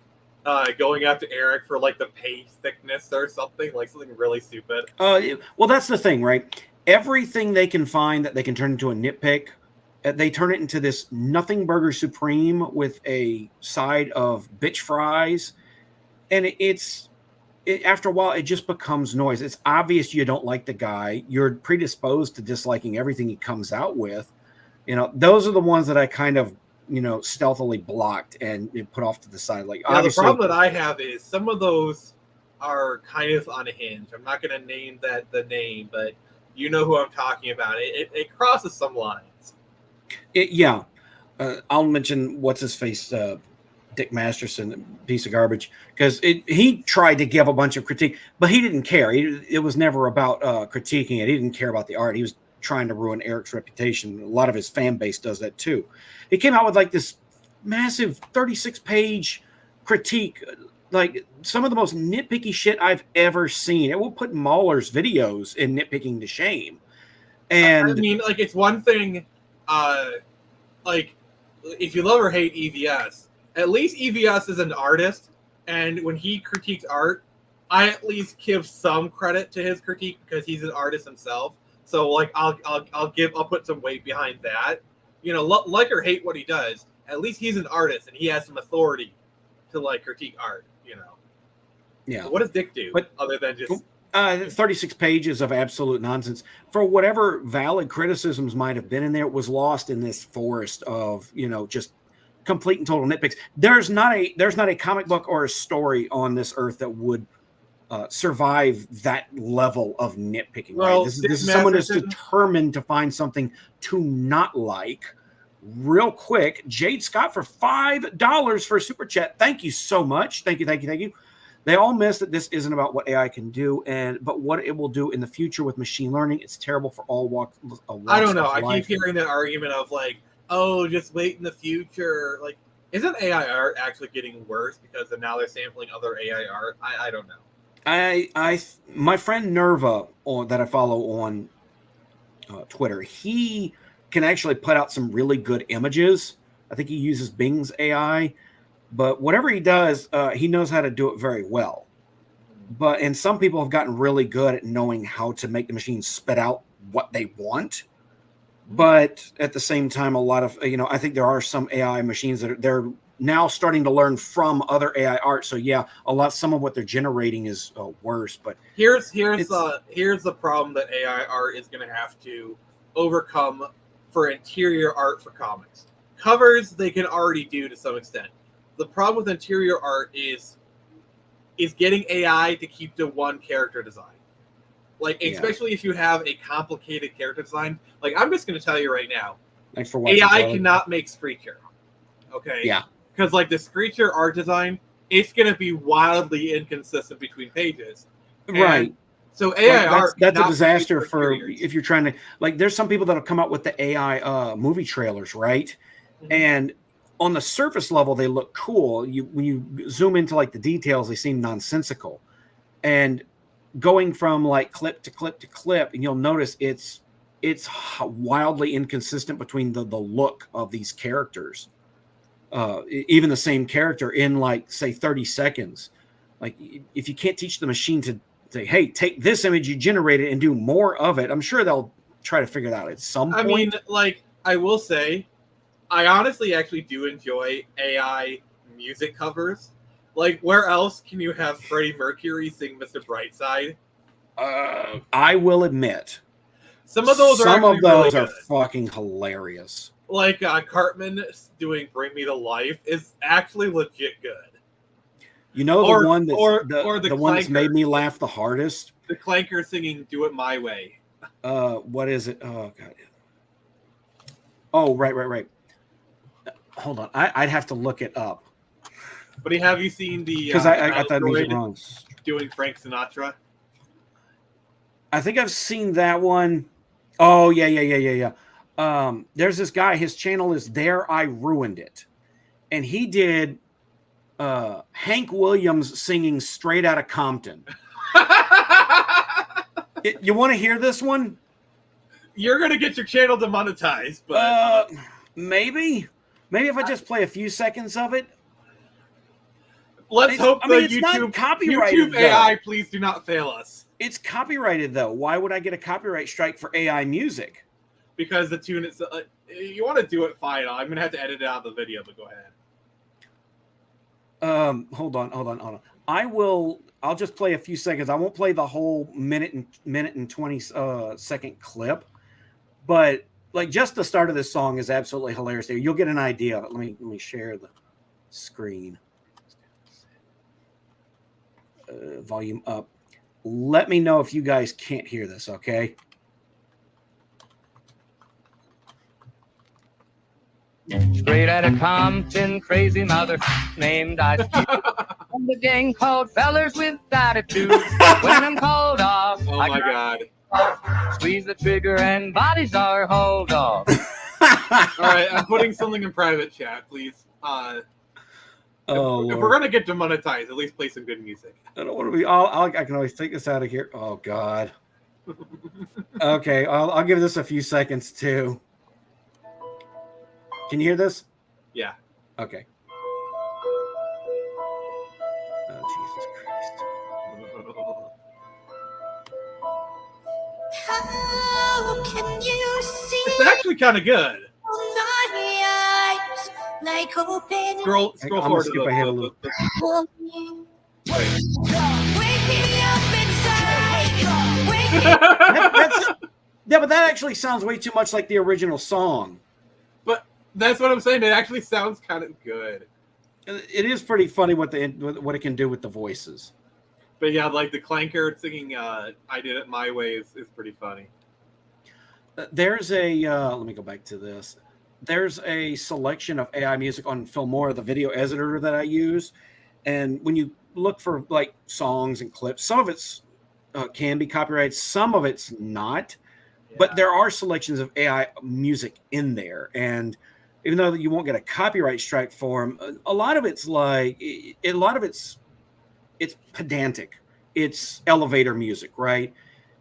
going after Eric for like the page thickness or something really stupid? Well, that's the thing, right? Everything they can find that they can turn into a nitpick, they turn it into this nothing burger supreme with a side of bitch fries, and after a while it just becomes noise. It's obvious you don't like the guy. You're predisposed to disliking everything he comes out with. Those are the ones that I kind of stealthily blocked and put off to the side. Like, the problem that I have is some of those are kind of unhinged. I'm not going to name the name, but you know who I'm talking about. It crosses some lines. I'll mention what's his face, Dick Masterson, piece of garbage, because he tried to give a bunch of critique, but he didn't care. It was never about critiquing it. He didn't care about the art. He was trying to ruin Eric's reputation. A lot of his fan base does that too. He came out with like this massive 36-page critique, like some of the most nitpicky shit I've ever seen. It will put Mahler's videos in nitpicking to shame. And I mean, like, it's one thing, like, if you love or hate EVS, at least EVS is an artist, and when he critiques art, I at least give some credit to his critique because he's an artist himself. So, like, I'll put some weight behind that. Like or hate what he does, at least he's an artist and he has some authority to like critique art. Yeah. So what does Dick do other than just 36 pages of absolute nonsense? For whatever valid criticisms might have been in there, it was lost in this forest of just complete and total nitpicks. There's not a comic book or a story on this earth that would survive that level of nitpicking. Well, right? This is someone who's determined to find something to not like. Real quick, Jade Scott for $5 for a super chat. Thank you so much. Thank you. They all miss that this isn't about what AI can do, but what it will do in the future with machine learning. It's terrible for all walks. I don't know. I keep hearing that argument of like, oh, just wait in the future. Like, isn't AI art actually getting worse because now they're sampling other AI art? I don't know. My friend Nerva, that I follow on Twitter, he can actually put out some really good images. I think he uses Bing's AI, but whatever he does, he knows how to do it very well. And some people have gotten really good at knowing how to make the machine spit out what they want. But at the same time, a lot of, I think there are some AI machines that they're now starting to learn from other AI art. So yeah, some of what they're generating is worse. But here's the problem that AI art is going to have to overcome for interior art for comics. Covers they can already do to some extent. The problem with interior art is getting AI to keep to one character design. Like, especially if you have a complicated character design. Like, I'm just going to tell you right now, Thanks for watching. AI Charlie. cannot make Screecher. Okay? Yeah. Because, like, the Screecher art design, it's going to be wildly inconsistent between pages. Right. And so AI Like, art that's a cannot disaster make for interiors. if you're trying to, like, there's some people that'll come out with the AI movie trailers, right? Mhm. And on the surface level, they look cool. When you zoom into like the details, they seem nonsensical. And going from like clip to clip to clip, and you'll notice it's wildly inconsistent between the look of these characters. Even the same character in like say 30 seconds. Like if you can't teach the machine to say, hey, take this image you generated and do more of it, I'm sure they'll try to figure it out at some point. I mean, like, I will say, I honestly actually do enjoy AI music covers. Like, where else can you have Freddie Mercury sing Mr. Brightside? I will admit, Some of those are really good. fucking hilarious. Like Cartman doing "Bring Me to Life" is actually legit good. You know, Or- the one that's or the the one that's Clanker. made me laugh the hardest. The Clanker singing "Do It My Way." What is it? Oh god. Oh, right. Hold on, I'd have to look it up But have you seen the? because I got that Droid music wrong. doing Frank Sinatra. I think I've seen that one. Oh yeah. There's this guy. His channel is There I Ruined It, and he did Hank Williams singing Straight Outta Compton. You want to hear this one? You're gonna get your channel demonetized, but Maybe if I just play a few seconds of it. let's hope it's the not YouTube copyrighted, AI please do not fail us, It's copyrighted though. Why would I get a copyright strike for AI music? because the tune is. You want to do it, fine. I'm gonna have to edit it out of the video, but go ahead. Hold on. I'll just play a few seconds. I won't play the whole minute and 20 second clip, but like just the start of this song is absolutely hilarious. There, you'll get an idea of it. Let me share the screen. Volume up. Let me know if you guys can't hear this, okay? Straight out of Compton, crazy mother named Ice Cube. From the gang called Fellers with Attitude. When I'm called off, Oh my god! squeeze the trigger and bodies are hauled off. All right, I'm putting something in private chat, please. Oh, if Lord. we're gonna get demonetized, at least play some good music. I don't want to be. I can always take this out of here. Oh God. Okay, I'll give this a few seconds too. Can you hear this? Yeah. Okay. Oh Jesus Christ. How can you see It's actually kind of good. my eyes like open Scroll I'm forward gonna to skip ahead a little. warning? wait. Wake me up inside. Wake me Yeah, but that actually sounds way too much like the original song. But that's what I'm saying. It actually sounds kind of good. It is pretty funny what it can do with the voices. But yeah, like the Clanker singing "I Did It My Way" is pretty funny. There's a let me go back to this. There's a selection of AI music on Filmora, the video editor that I use, and when you look for like songs and clips, some of it's can be copyrighted, some of it's not. But there are selections of AI music in there, and even though you won't get a copyright strike for them, a lot of it's it's pedantic. It's elevator music, right?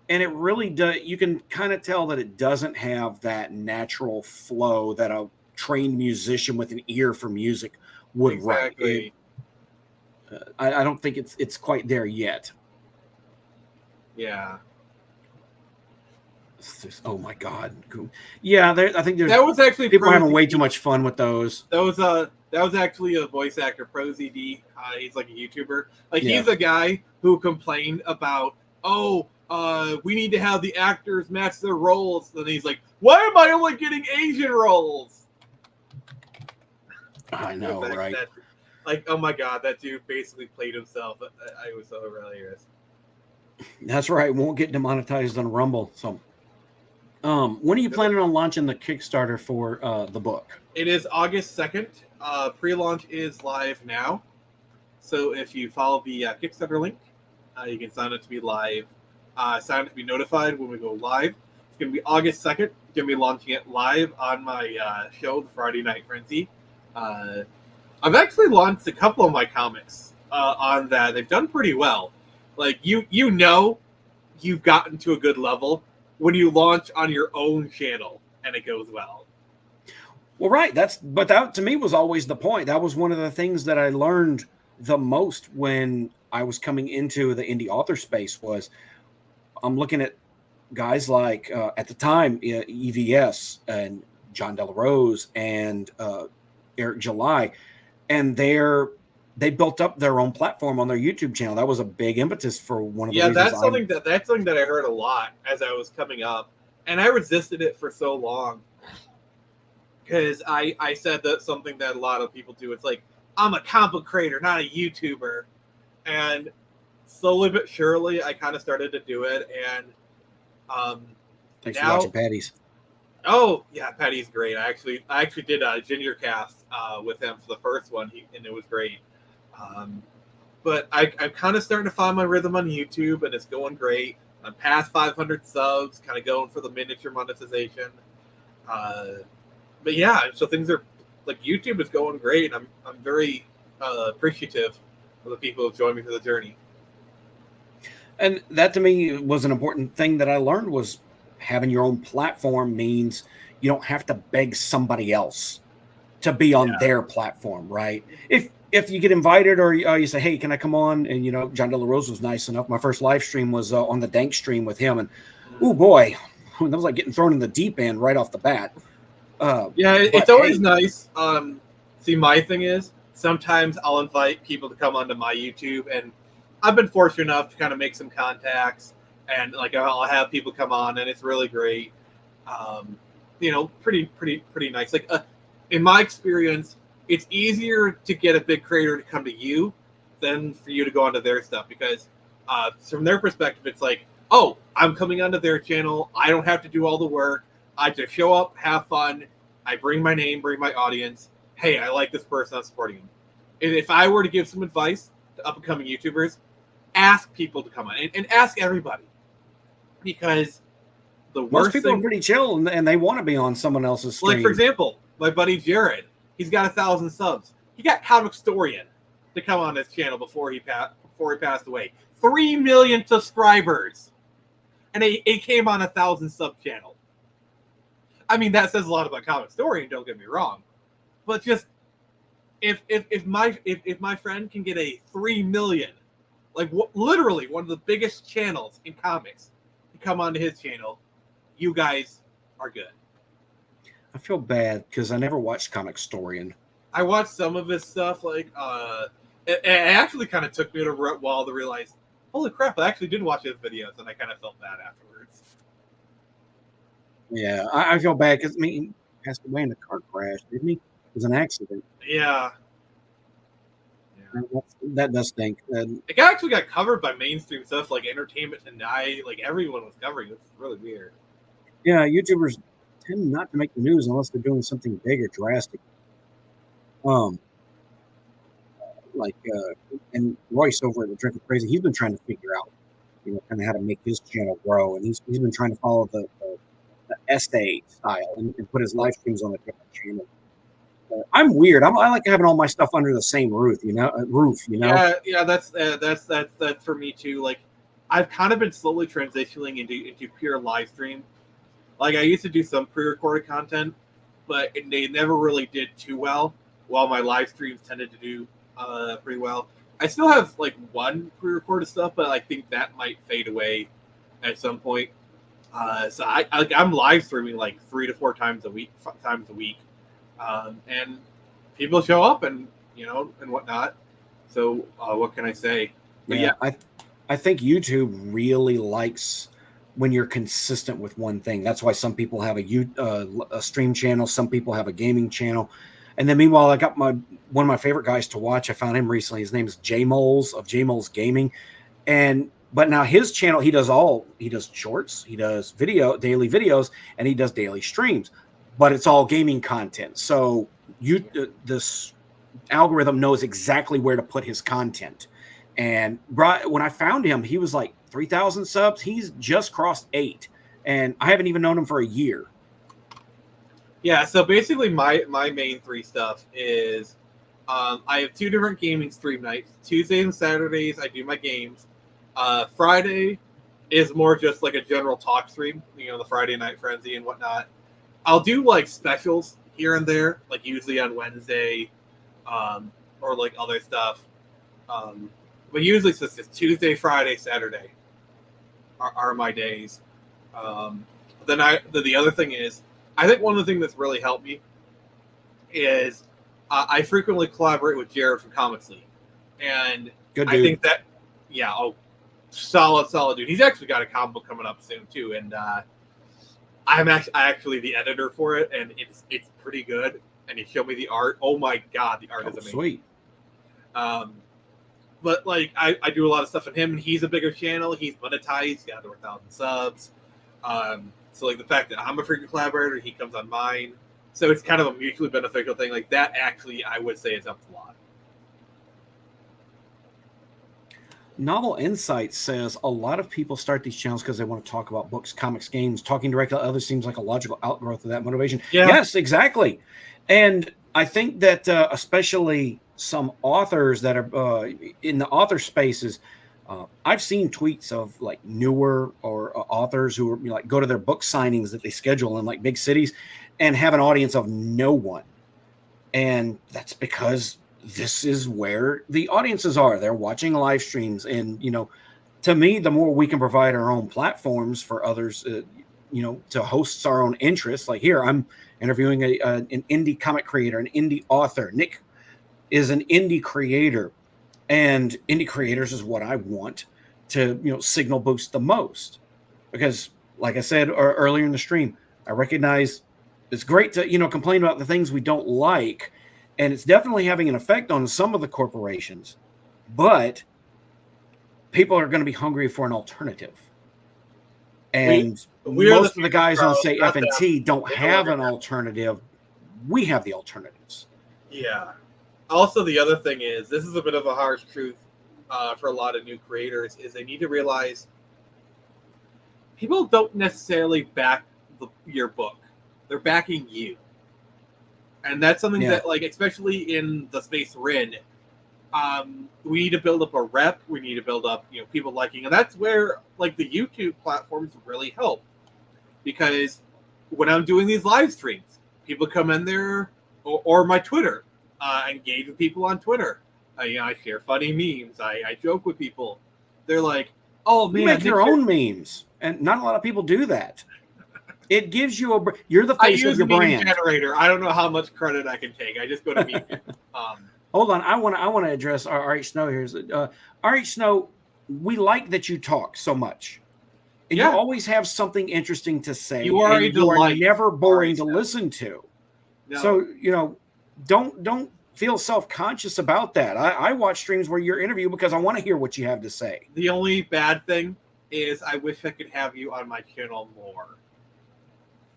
And it really does. You can kind of tell that it doesn't have that natural flow that a trained musician with an ear for music would write. Exactly. I don't think it's quite there yet. Yeah. Oh my God! Yeah, I think there's That was actually people are having Pro way ZD. too much fun with those. That was actually a voice actor, Pro ZD. He's like a YouTuber. Like Yeah. he's a guy who complained about, oh, we need to have the actors match their roles. And he's like, why am I only getting Asian roles? I know, right? Like, oh my god, that dude basically played himself. I was so hilarious. That's right. Won't get demonetized on Rumble. So, when are you planning on launching the Kickstarter for the book? It is August 2nd. Pre-launch is live now. So if you follow the Kickstarter link, you can sign up to be live. Sign up to be notified when we go live. It's going to be August 2nd. Going to be launching it live on my show, The Friday Night Frenzy. I've actually launched a couple of my comics on that. They've done pretty well. Like, you know you've gotten to a good level when you launch on your own channel and it goes well. Well, right. But that to me was always the point. That was one of the things that I learned the most when I was coming into the indie author space was I'm looking at guys like at the time EVS and John Della Rose and Eric July, and they built up their own platform on their YouTube channel. That was a big impetus for one of the reasons. That's something that I heard a lot as I was coming up, and I resisted it for so long because I said that something that a lot of people do. It's like, I'm a comic book creator, not a YouTuber, and slowly but surely I kind of started to do it. And thanks for watching Patty's. Oh yeah, Patty's great. I actually did a Ginger cast with him for the first one, and it was great. But I'm kind of starting to find my rhythm on YouTube, and it's going great. I'm past 500 subs, kind of going for the miniature monetization. But yeah, so things are like YouTube is going great. I'm very appreciative of the people who've joined me for the journey. And that to me was an important thing that I learned was having your own platform means you don't have to beg somebody else to be on their platform, right? If you get invited or you say, hey, can I come on? And, John Della Rose was nice enough. My first live stream was on the Dank stream with him. And, oh, boy, that was like getting thrown in the deep end right off the bat. It's always nice. See, my thing is sometimes I'll invite people to come onto my YouTube. And I've been fortunate enough to kind of make some contacts. And, like, I'll have people come on, and it's really great. Pretty nice. Like, in my experience, it's easier to get a big creator to come to you than for you to go onto their stuff because from their perspective, it's like, oh, I'm coming onto their channel. I don't have to do all the work. I just show up, have fun. I bring my name, bring my audience. Hey, I like this person. I'm supporting him. And if I were to give some advice to up-and-coming YouTubers, ask people to come on and ask everybody because the worst most people thing, are pretty chill and they want to be on someone else's stream. Like, for example, my buddy Jared. He's got 1,000 subs. He got Comicstorian to come on his channel before he passed away. 3 million subscribers, and he came on 1,000 sub channel. I mean, that says a lot about Comicstorian. Don't get me wrong, but just if my friend can get a 3 million, like literally one of the biggest channels in comics, to come onto his channel, you guys are good. I feel bad because I never watched Comicstorian. I watched some of his stuff. Like, it actually kind of took me a while to realize, holy crap, I actually did watch his videos, and I kind of felt bad afterwards. Yeah, I feel bad because he passed away in a car crash, didn't he? It was an accident. Yeah. That does stink. It actually got covered by mainstream stuff like Entertainment Tonight. Like, everyone was covering it. It's really weird. Yeah, YouTubers tend not to make the news unless they're doing something big or drastic. And Royce over at the Drink It Crazy, he's been trying to figure out, kind of how to make his channel grow, and he's been trying to follow the essay style and put his live streams on a different channel. I'm weird. I like having all my stuff under the same roof. Yeah, that's for me too. Like, I've kind of been slowly transitioning into pure live stream. Like, I used to do some pre-recorded content, but they never really did too well, while my live streams tended to do pretty well. I still have, like, one pre-recorded stuff, but I think that might fade away at some point. So I'm live streaming, like, 3 to 4 times a week. And people show up and, and whatnot. So what can I say? But yeah. I think YouTube really likes when you're consistent with one thing. That's why some people have a stream channel, some people have a gaming channel, and then meanwhile, I got one of my favorite guys to watch. I found him recently. His name is J Moles of J Moles Gaming, but now his channel, he does shorts, he does daily videos, and he does daily streams, but it's all gaming content. So this algorithm knows exactly where to put his content. And when I found him, he was like 3,000 subs. He's just crossed 8, and I haven't even known him for a year. Yeah, so basically my main 3 stuff is I have 2 different gaming stream nights. Tuesdays and Saturdays I do my games. Friday is more just like a general talk stream, the Friday Night Frenzy and whatnot. I'll do like specials here and there, like usually on Wednesday, or like other stuff. But usually it's just Tuesday, Friday, Saturday are my days. Then the other thing is, I think one of the things that's really helped me is I frequently collaborate with Jared from Comics League, and Good dude. I think that solid dude. He's actually got a comic book coming up soon too, and I'm actually the editor for it, and it's pretty good. And he showed me the art. Oh my god, the art is amazing. Sweet. But like I do a lot of stuff with him, and he's a bigger channel. He's monetized. He's got over 1,000 subs. So like the fact that I'm a frequent collaborator, he comes on mine. So it's kind of a mutually beneficial thing. Like that actually, I would say, is up a lot. Novel Insight says a lot of people start these channels because they want to talk about books, comics, games. Talking directly to others seems like a logical outgrowth of that motivation. Yeah. Yes, exactly. And I think that especially some authors that are in the author spaces, I've seen tweets of like newer or authors who are like go to their book signings that they schedule in like big cities and have an audience of no one. And that's because this is where the audiences are. They're watching live streams. And, to me, the more we can provide our own platforms for others, to host our own interests. Like here, I'm interviewing an indie comic creator, an indie author. Nick is an indie creator, and indie creators is what I want to, signal boost the most, because like I said earlier in the stream, I recognize it's great to, complain about the things we don't like. And it's definitely having an effect on some of the corporations, but people are going to be hungry for an alternative. And most of the guys on, say, F&T don't have an alternative. We have the alternatives. Yeah. Also, the other thing is, this is a bit of a harsh truth for a lot of new creators, is they need to realize people don't necessarily back your book. They're backing you. And that's something that, like, especially in the space we're in, we need to build up a rep. We need to build up, people liking. And that's where, like, the YouTube platforms really help. Because when I'm doing these live streams, people come in there, or my Twitter, engage with people on Twitter. I share funny memes. I joke with people. They're like, oh, man. You make your own memes. And not a lot of people do that. It gives you you're the face of your brand. Generator. I don't know how much credit I can take. I just go to meme. Hold on. I want to address RH Snow here. RH Snow, we like that you talk so much. And you always have something interesting to say. You are never boring to listen to. No. So, don't feel self-conscious about that. I watch streams where you're interviewed because I want to hear what you have to say. The only bad thing is I wish I could have you on my channel more.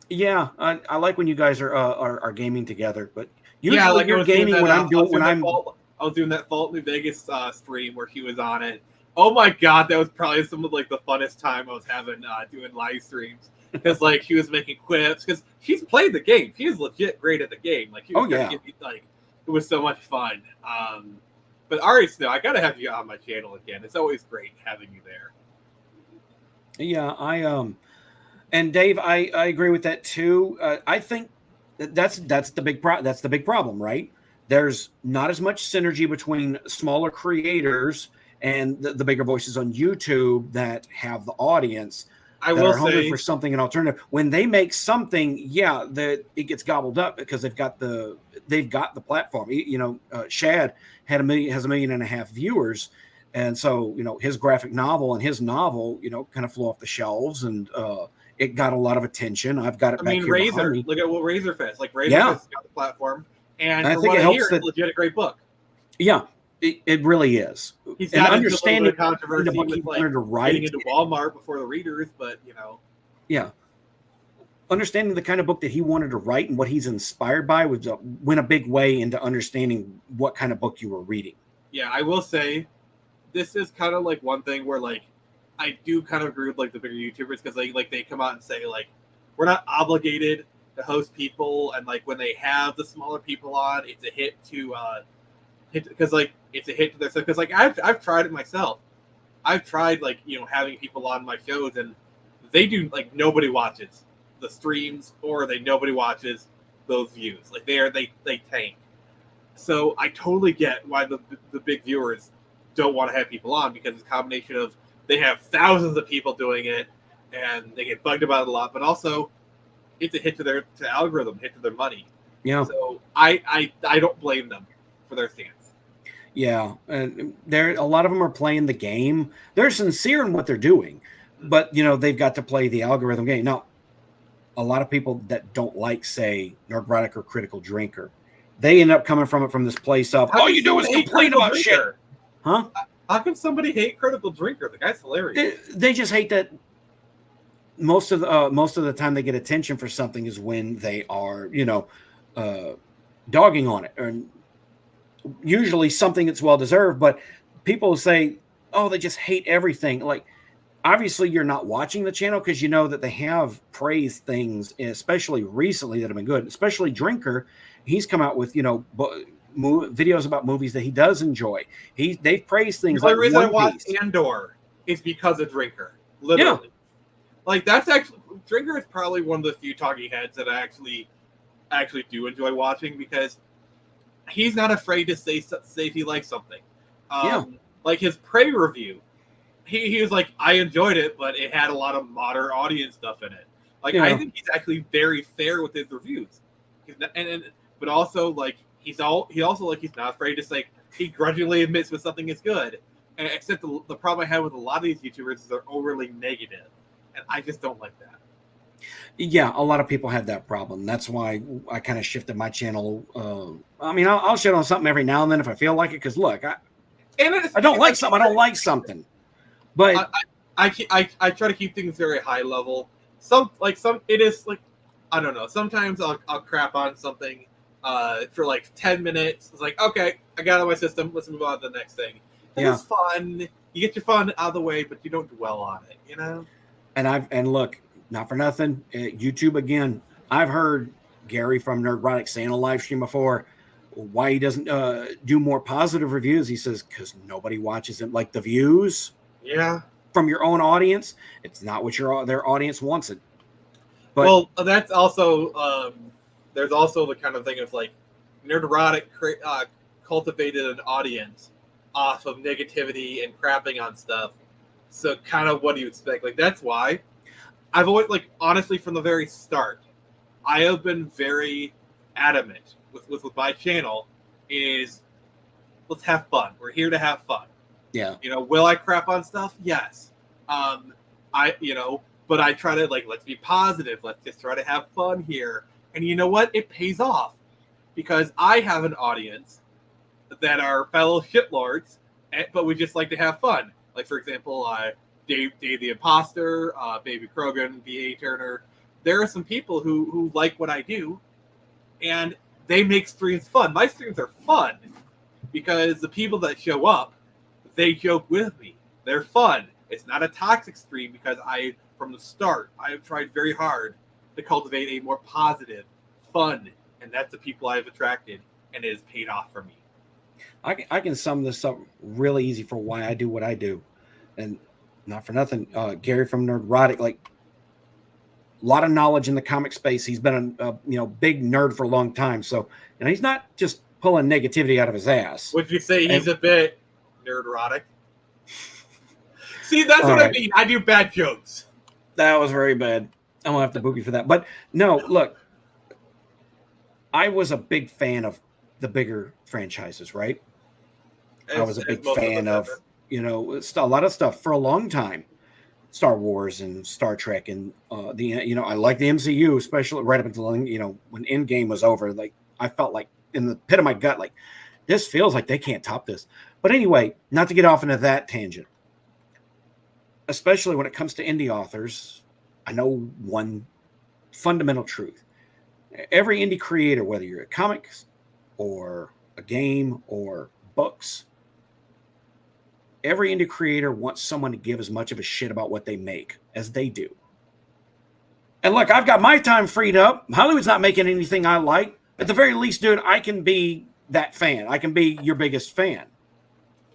Yeah, I like when you guys are gaming together, but usually you're gaming when I'm doing I was doing that Fallout New Vegas stream where he was on it. Oh my god, that was probably some of like the funnest time I was having doing live streams, because like he was making quips, because she's played the game. She is legit great at the game. Like she was like it was so much fun. But Ari Snow, I gotta have you on my channel again. It's always great having you there. Yeah, and Dave, I agree with that too. I think that's the big problem, right? There's not as much synergy between smaller creators and the bigger voices on YouTube that have the audience. I will say, hungry for something, an alternative. When they make something, that it gets gobbled up because they've got the platform. Shad has 1.5 million viewers. And so, his graphic novel and his novel, kind of flew off the shelves, and it got a lot of attention. I've got it I back mean, here behind Razor. me. Look at what Razor Fest. Like Razor Yeah. Fest got the platform, and I from think what it I helps hear, that- it's legit a great book. Yeah, it really is. He's And got into a little understanding bit of the controversy book he with like wanted to write. getting into Walmart before the readers, but Yeah. Understanding the kind of book that he wanted to write and what he's inspired by went a big way into understanding what kind of book you were reading. yeah, I will say this is kind of like one thing where like I do kind of agree with like the bigger YouTubers because like they come out and say like we're not obligated to host people, and like when they have the smaller people on, it's a hit to because like it's a hit to their stuff. Because like I've tried it myself. I've tried like having people on my shows, and they do like nobody watches the streams, or nobody watches those views. Like they tank. So I totally get why the big viewers don't want to have people on, because it's a combination of they have thousands of people doing it and they get bugged about it a lot, but also it's a hit to their algorithm, hit to their money. Yeah. So I don't blame them for their stance. Yeah. And a lot of them are playing the game. They're sincere in what they're doing, but they've got to play the algorithm game. Now, a lot of people that don't like, say, Nerdrotic or Critical Drinker, they end up coming from this place of, all you do is complain about shit. Huh? How can somebody hate Critical Drinker? The guy's hilarious. They just hate that most of the time they get attention for something is when they are, dogging on it, or usually something that's well deserved. But people say, oh, they just hate everything. Like, obviously you're not watching the channel because you know that they have praised things, especially recently, that have been good. Especially Drinker, he's come out with videos about movies that he does enjoy. They've praised things. The only like reason I One watched Piece. Andor is because of Drinker. Literally. Like that's actually Drinker is probably one of the few talking heads that I actually do enjoy watching, because he's not afraid to say if he likes something. Like his Prey review, he was like, I enjoyed it, but it had a lot of modern audience stuff in it. Like I think he's actually very fair with his reviews, but also like he's not afraid to say he grudgingly admits when something is good. And except the problem I have with a lot of these YouTubers is they're overly negative, and I just don't like that. Yeah, a lot of people have that problem. That's why I kind of shifted my channel. I'll shit on something every now and then if I feel like it. Because look, I don't like something. I don't like something. But I try to keep things very high level. It is like, I don't know. Sometimes I'll crap on something for like 10 minutes. It's like, okay, I got it out of my system. Let's move on to the next thing. It's fun. You get your fun out of the way, but you don't dwell on it. And look, not for nothing, YouTube again. I've heard Gary from Nerdrotic say in a live stream before why he doesn't do more positive reviews. He says because nobody watches it. Like the views, from your own audience, it's not what their audience wants it. But, well, that's also there's also the kind of thing of like Nerdrotic cultivated an audience off of negativity and crapping on stuff. So kind of what do you expect? Like that's why I've always, like, honestly, from the very start, I have been very adamant with my channel is let's have fun. We're here to have fun. Yeah. Will I crap on stuff? Yes. But I try to let's be positive. Let's just try to have fun here. And you know what? It pays off because I have an audience that are fellow shitlords, but we just like to have fun. Like, for example, Dave the Imposter, Baby Krogan, B.A. Turner. There are some people who like what I do, and they make streams fun. My streams are fun because the people that show up, they joke with me. They're fun. It's not a toxic stream because from the start, I have tried very hard to cultivate a more positive, fun, and that's the people I've attracted, and it has paid off for me. I can sum this up really easy for why I do what I do. And not for nothing, Gary from Nerdrotic, like a lot of knowledge in the comic space. He's been a big nerd for a long time. So he's not just pulling negativity out of his ass. Would you say he's a bit nerdrotic? See, that's what I mean. I do bad jokes. That was very bad. I'm gonna have to book you for that. But no, look, I was a big fan of the bigger franchises, right? I was a big fan of, a lot of stuff for a long time. Star Wars and Star Trek and I like the MCU, especially right up until when Endgame was over. Like I felt like in the pit of my gut, like this feels like they can't top this. But anyway, not to get off into that tangent, especially when it comes to indie authors, I know one fundamental truth. Every indie creator, whether you're a comics or a game or books, every indie creator wants someone to give as much of a shit about what they make as they do. And look, I've got my time freed up. Hollywood's not making anything I like. At the very least, dude, I can be that fan. I can be your biggest fan.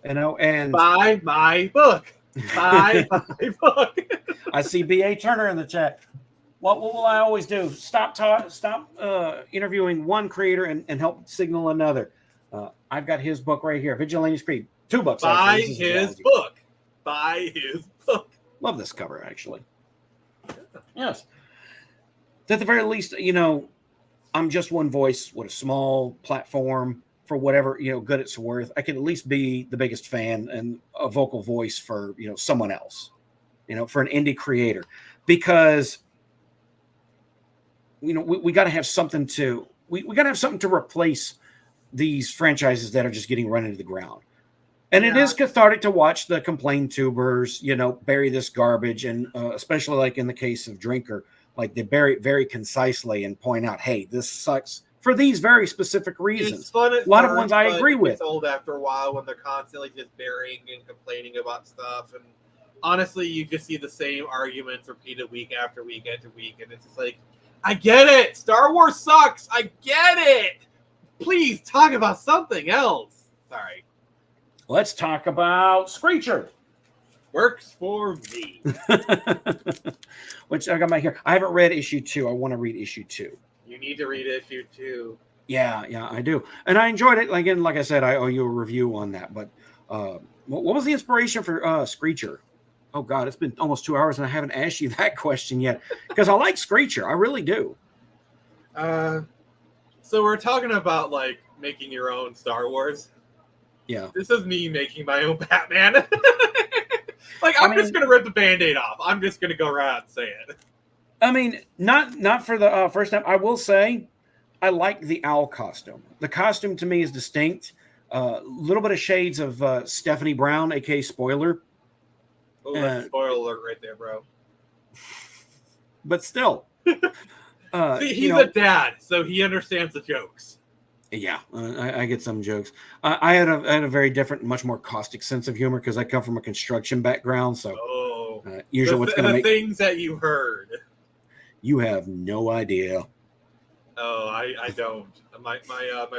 And buy my book. Buy my book. I see B.A. Turner in the chat. What will I always do? Stop interviewing one creator and help signal another. I've got his book right here, Vigilante's Creed. 2 books. Buy his book. Buy his book. Love this cover, actually. Yes. At the very least, I'm just one voice with a small platform for whatever, good it's worth. I can at least be the biggest fan and a vocal voice for, someone else, for an indie creator. Because, we got to have something we got to have something to replace these franchises that are just getting run into the ground. And it is cathartic to watch the complain tubers, bury this garbage. And especially like in the case of Drinker, like they bury it very concisely and point out, hey, this sucks for these very specific reasons. It's fun a lot of ones I agree with. It's old after a while when they're constantly just burying and complaining about stuff. And honestly, you just see the same arguments repeated week after week after week. And it's just like, I get it. Star Wars sucks. I get it. Please talk about something else. Sorry. Let's talk about Screecher. Works for me. Which I got my here. I haven't read issue 2. I want to read issue 2. You need to read issue 2. Yeah, I do. And I enjoyed it. Again, like I said, I owe you a review on that. But what was the inspiration for Screecher? Oh, God, it's been almost 2 hours and I haven't asked you that question yet. Because I like Screecher. I really do. So we're talking about, like, making your own Star Wars. Yeah. This is me making my own Batman. I'm just going to rip the Band-Aid off. I'm just going to go around and say it. I mean, not for the first time. I will say I like the owl costume. The costume to me is distinct. A little bit of shades of Stephanie Brown, a.k.a. Spoiler. Oh, that's a spoiler alert right there, bro. But still. See, he's a dad, so he understands the jokes. Yeah, I get some jokes. I had a very different, much more caustic sense of humor because I come from a construction background. So usually what's going to make things that you heard. You have no idea. Oh, I don't. My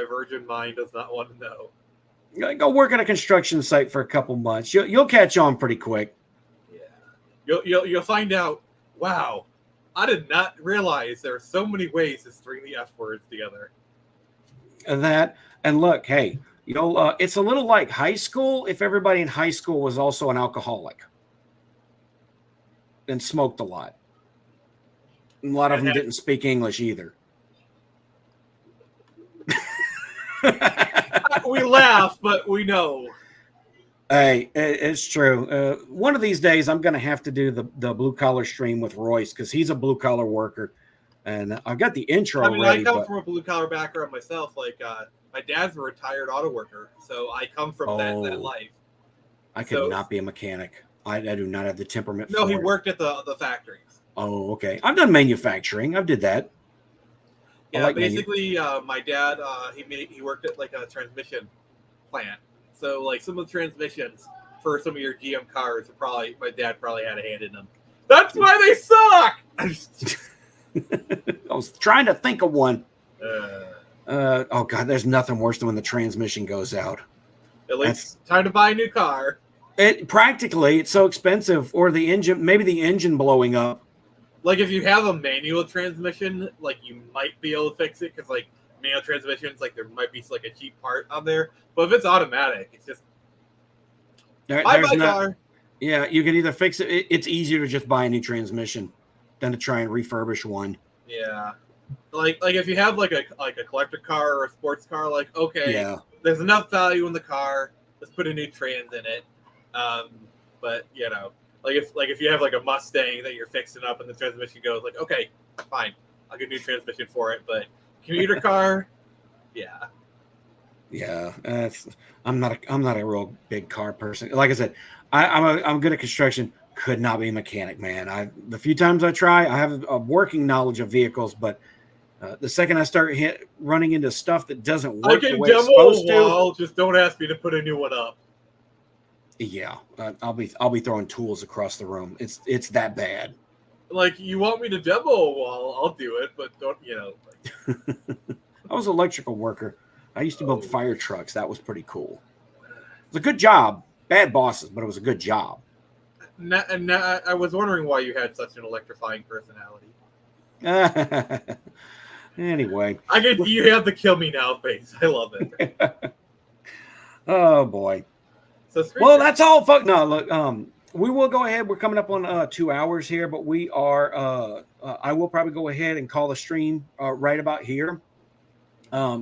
virgin mind does not want to know. Go work at a construction site for a couple months. You'll catch on pretty quick. Yeah, you'll find out. Wow, I did not realize there are so many ways to string the F words together. That and look, hey, it's a little like high school if everybody in high school was also an alcoholic and smoked a lot. And a lot of them didn't speak English either. We laugh, but we know. Hey, it's true. One of these days, I'm going to have to do the blue collar stream with Royce because he's a blue collar worker. And I've got the intro ready. I come from a blue collar background myself. Like my dad's a retired auto worker, so I come from that life. I could not be a mechanic. I do not have the temperament. No, he worked at the factories. Oh, okay. I've done manufacturing. I've did that. Yeah, basically, my dad he worked at like a transmission plant. So like some of the transmissions for some of your GM cars, my dad probably had a hand in them. That's why they suck. I was trying to think of one. Oh God, there's nothing worse than when the transmission goes out. At least time to buy a new car. It's so expensive, or maybe the engine blowing up. Like if you have a manual transmission, like you might be able to fix it because like manual transmissions, like there might be like a cheap part on there. But if it's automatic, it's just buy my car. Yeah, you can either fix it. It's easier to just buy a new transmission than to try and refurbish one. Yeah, like if you have like a collector car or a sports car, like okay, yeah, there's enough value in the car. Let's put a new trans in it. But if you have like a Mustang that you're fixing up and the transmission goes, like, okay, fine, I'll get a new transmission for it. But commuter car, yeah. Yeah, I'm not a real big car person. Like I said, I'm good at construction. Could not be a mechanic, man. The few times I try, I have a working knowledge of vehicles, but the second I start running into stuff that doesn't I work the can way it's demo supposed a wall, just don't ask me to put a new one up. yeah, I'll be throwing tools across the room. It's that bad. Like, you want me to demo a wall, I'll do it, but don't, I was an electrical worker. I used to build fire trucks. That was pretty cool. It was a good job. Bad bosses, but it was a good job. I was wondering why you had such an electrifying personality. Anyway. You have the kill me now face. I love it. Oh, boy. So that's all. No, look, we will go ahead. We're coming up on 2 hours here, but we are, I will probably go ahead and call the stream right about here.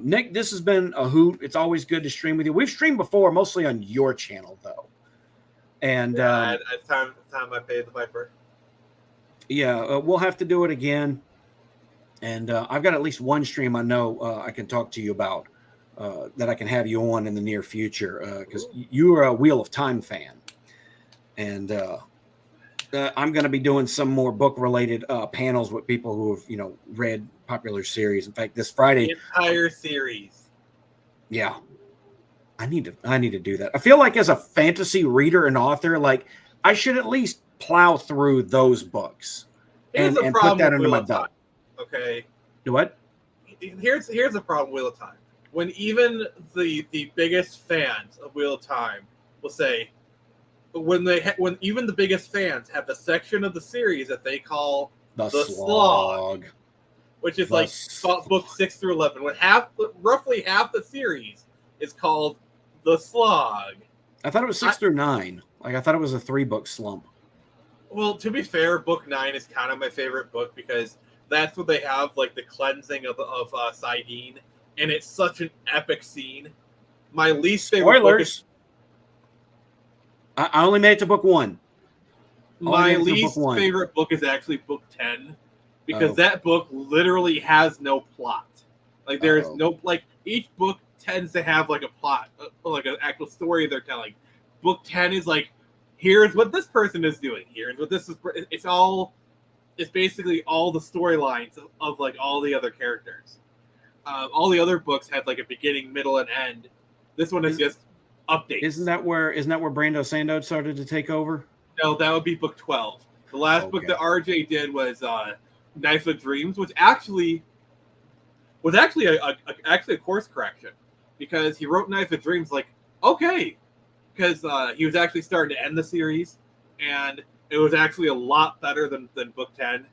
Nick, this has been a hoot. It's always good to stream with you. We've streamed before, mostly on your channel, though. And it's time I paid the Viper. Yeah, we'll have to do it again. And I've got at least one stream I know I can talk to you about that I can have you on in the near future because you're a Wheel of Time fan. And I'm going to be doing some more book-related panels with people who have, read popular series. In fact, this Friday, the entire series. Yeah, I need to do that. I feel like as a fantasy reader and author, like I should at least plow through those books and put that under my belt. Okay. Do what? Here's the problem with Wheel of Time. When even the biggest fans of Wheel of Time will say, when even the biggest fans have the section of the series that they call the slog, which is like book 6 through 11, when roughly half the series is called the slog. I thought it was 6 through 9. Like I thought it was a 3-book slump. Well, to be fair, book 9 is kind of my favorite book because that's what they have, like the cleansing of Sidene, and it's such an epic scene. My least favorite book is... I only made it to book 1. My least favorite book is actually book 10 because that book literally has no plot. Like there's no, like each book tends to have like a plot, like an actual story they're telling. Book 10 is like, here's what this person is doing. Here's what this is. It's basically all the storylines of like all the other characters. All the other books had like a beginning, middle, and end. This one is just updates. Isn't that where Brando Sando started to take over? No, that would be book 12. The last book that RJ did was Knife of Dreams, which actually was actually a course correction because he wrote Knife of Dreams like, okay, because he was actually starting to end the series, and it was actually a lot better than book 10,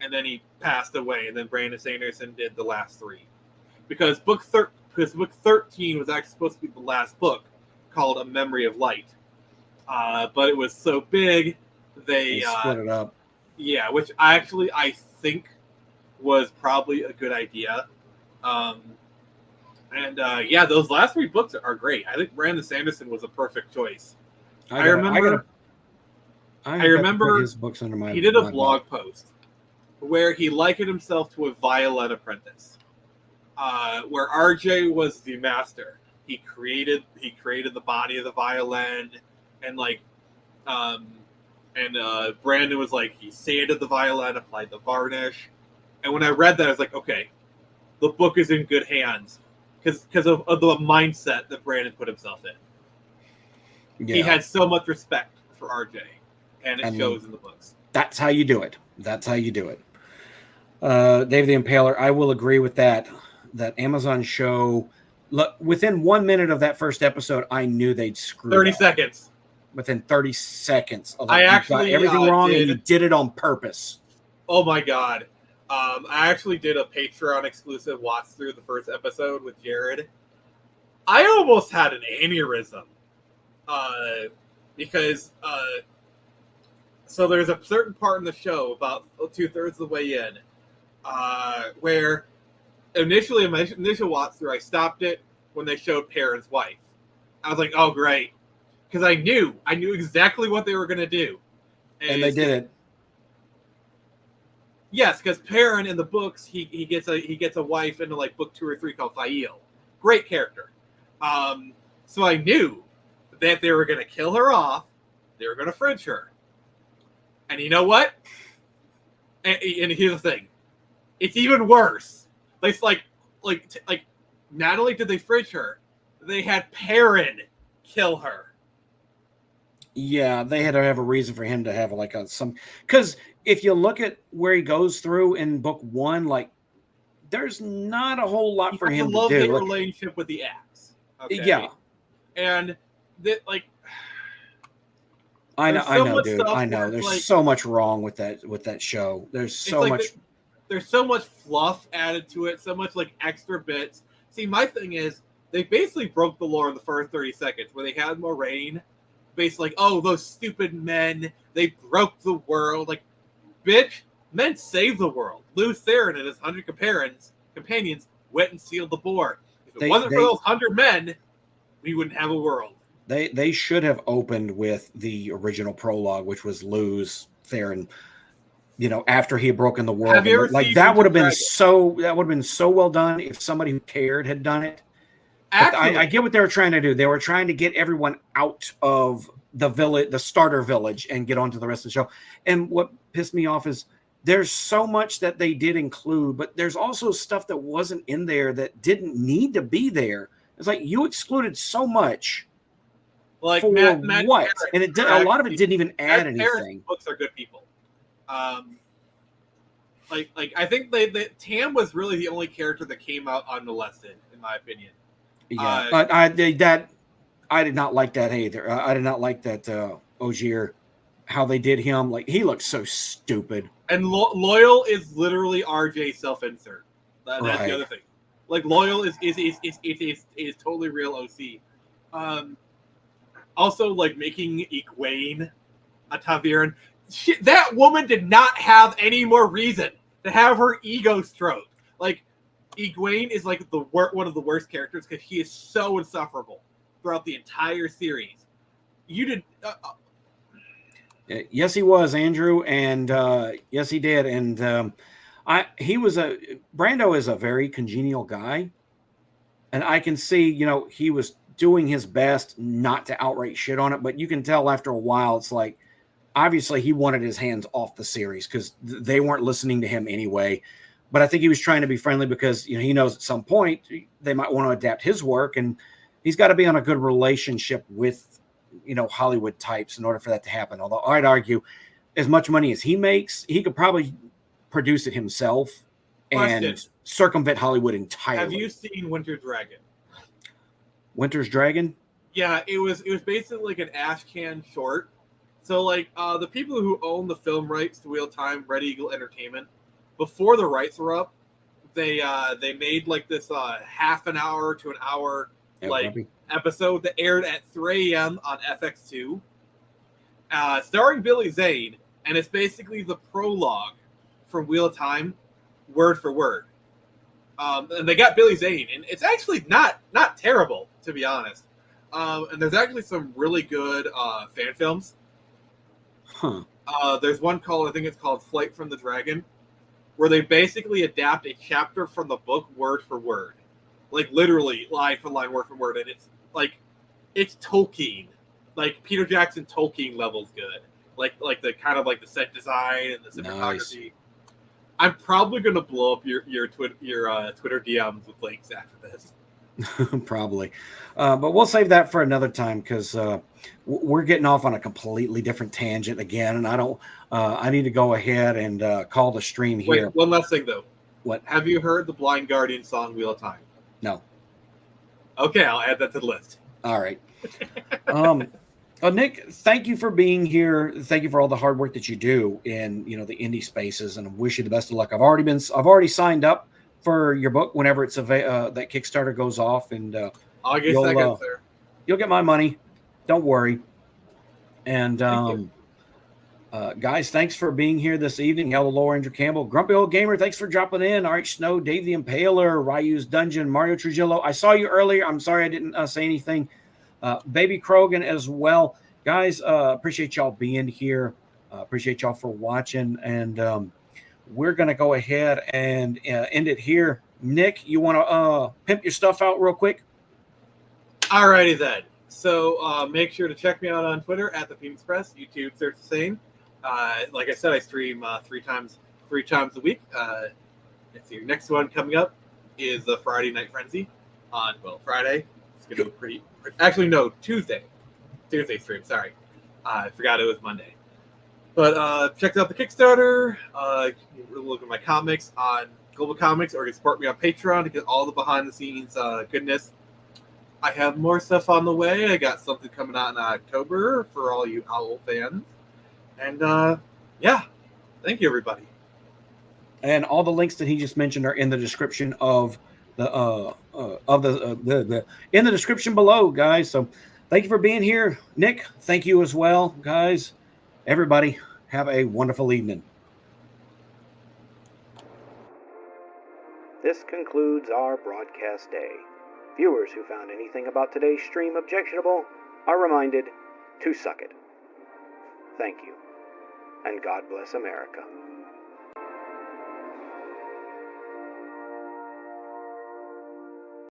and then he passed away, and then Brandon Sanderson did the last 3. Because book 13 was actually supposed to be the last book, called A Memory of Light. But it was so big, they split it up. Yeah, which I think was probably a good idea. Those last 3 books are great. I think Brandon Sanderson was a perfect choice. I remember his books under my. He did a blog post where he likened himself to a violin apprentice, where RJ was the master. He created the body of the violin, and Brandon was like, he sanded the violin, applied the varnish. And when I read that, I was like, okay, the book is in good hands because of the mindset that Brandon put himself in. Yeah. He had so much respect for RJ, and it shows in the books. That's how you do it. Dave the Impaler, I will agree with that. That Amazon show, within 1 minute of that first episode, I knew they'd screw 30 seconds. Within 30 seconds. I actually got everything wrong, and you did it on purpose. Oh my God. I actually did a Patreon exclusive watch through the first episode with Jared. I almost had an aneurysm. Because so there's a certain part in the show about 2/3 of the way in where initially in my initial watch through, I stopped it when they showed Perrin's wife. I was like, oh great, because I knew exactly what they were going to do, And they did it. Yes, because Perrin in the books he gets a wife into like book 2 or 3 called Fael. Great character. So I knew that they were going to kill her off. They were going to fridge her. And you know what? And here's the thing. It's even worse. It's like not only did they fridge her, they had Perrin kill her. Yeah, they had to have a reason for him to have like some, because if you look at where he goes through in book 1, like there's not a whole lot for him to love do. the relationship with the axe. Okay? Yeah, and that like I there's know, so much dude. stuff I know. where it's There's like- so much wrong with that show. There's so like much. there's so much fluff added to it, so much like extra bits. See, my thing is they basically broke the lore in the first 30 seconds where they had Moraine basically like, oh, those stupid men, they broke the world. Like, bitch, men saved the world. Lew Therin and his 100 companions went and sealed the board. If it wasn't for those 100 men, we wouldn't have a world. They should have opened with the original prologue, which was Lew's Therin. You know, after he had broken the world, Have you ever like seen that would have Dragon? been so well done if somebody who cared had done it. Actually, I get what they were trying to do. They were trying to get everyone out of the village, the starter village, and get on to the rest of the show. And what pissed me off is there's so much that they did include, but there's also stuff that wasn't in there that didn't need to be there. It's like you excluded so much. like For Matt what? Garrett, And it did, a lot of it didn't even add Matt Garrett's anything. books are good people. Like I think Tam was really the only character that came out unmolested, in my opinion. Yeah, but I did not like that either. I did not like that Ogier, how they did him. Like he looked so stupid. And Loyal is literally RJ self-insert. That's Right. the other thing. Like Loyal is totally real OC. Also, like making Egwene a ta'veren. That woman did not have any more reason to have her ego stroke. Like Egwene is like one of the worst characters because he is so insufferable throughout the entire series. You did. Yes, he was, Andrew, and yes, he did. And Brando is a very congenial guy, and I can see, he was doing his best not to outright shit on it, but you can tell after a while, it's like, obviously he wanted his hands off the series because they weren't listening to him anyway. But I think he was trying to be friendly because, he knows at some point they might want to adapt his work, and he's got to be on a good relationship with, Hollywood types in order for that to happen. Although I'd argue as much money as he makes, he could probably produce it himself and circumvent Hollywood entirely. Have you seen Winter Dragon? Winter's Dragon? Yeah, it was basically like an Ashcan short. So like the people who own the film rights to Wheel Time, Red Eagle Entertainment, before the rights were up, they made like this half an hour to an hour episode that aired at 3 a.m. on FX2, starring Billy Zane, and it's basically the prologue from Wheel of Time, word for word. And they got Billy Zane, and it's actually not terrible, to be honest. And there's actually some really good fan films. Huh. There's one I think it's called Flight from the Dragon, where they basically adapt a chapter from the book word for word. Like literally line for line, word for word. And it's like, it's Tolkien. Like Peter Jackson Tolkien levels good. Like the kind of like the set design and the cinematography. Nice. I'm probably going to blow up your Twitter DMs with links after this. Probably. But we'll save that for another time because we're getting off on a completely different tangent again. And I need to go ahead and call the stream here. Wait, one last thing though. What? Have you heard the Blind Guardian song Wheel of Time? No. Okay, I'll add that to the list. All right. Nick, thank you for being here. Thank you for all the hard work that you do in the indie spaces, and I wish you the best of luck. I've already signed up for your book whenever it's that Kickstarter goes off, and August 2nd, sir. You'll get my money. Don't worry. And guys, thanks for being here this evening. Hello, Laura Andrew Campbell, Grumpy Old Gamer. Thanks for dropping in. Arch Snow, Dave the Impaler, Ryu's Dungeon, Mario Trujillo. I saw you earlier. I'm sorry I didn't say anything. Baby Krogan as well. Guys, appreciate y'all being here. Appreciate y'all for watching. And we're going to go ahead and end it here. Nick, you want to pimp your stuff out real quick? Alrighty then. So make sure to check me out on Twitter at the Phoenix Press. YouTube, search the same. Like I said, I stream three times a week. Let's see, your next one coming up is the Friday Night Frenzy on Friday. It's gonna be pretty. Actually, no, Tuesday stream. Sorry, I forgot it was Monday. But check out the Kickstarter. Look at my comics on Global Comics, or you can support me on Patreon to get all the behind the scenes goodness. I have more stuff on the way. I got something coming out in October for all you Owl fans. And yeah, thank you, everybody. And all the links that he just mentioned are in the description of the in the description below, guys. So thank you for being here, Nick. Thank you as well, guys. Everybody, have a wonderful evening. This concludes our broadcast day. Viewers who found anything about today's stream objectionable are reminded to suck it. Thank you, and God bless America.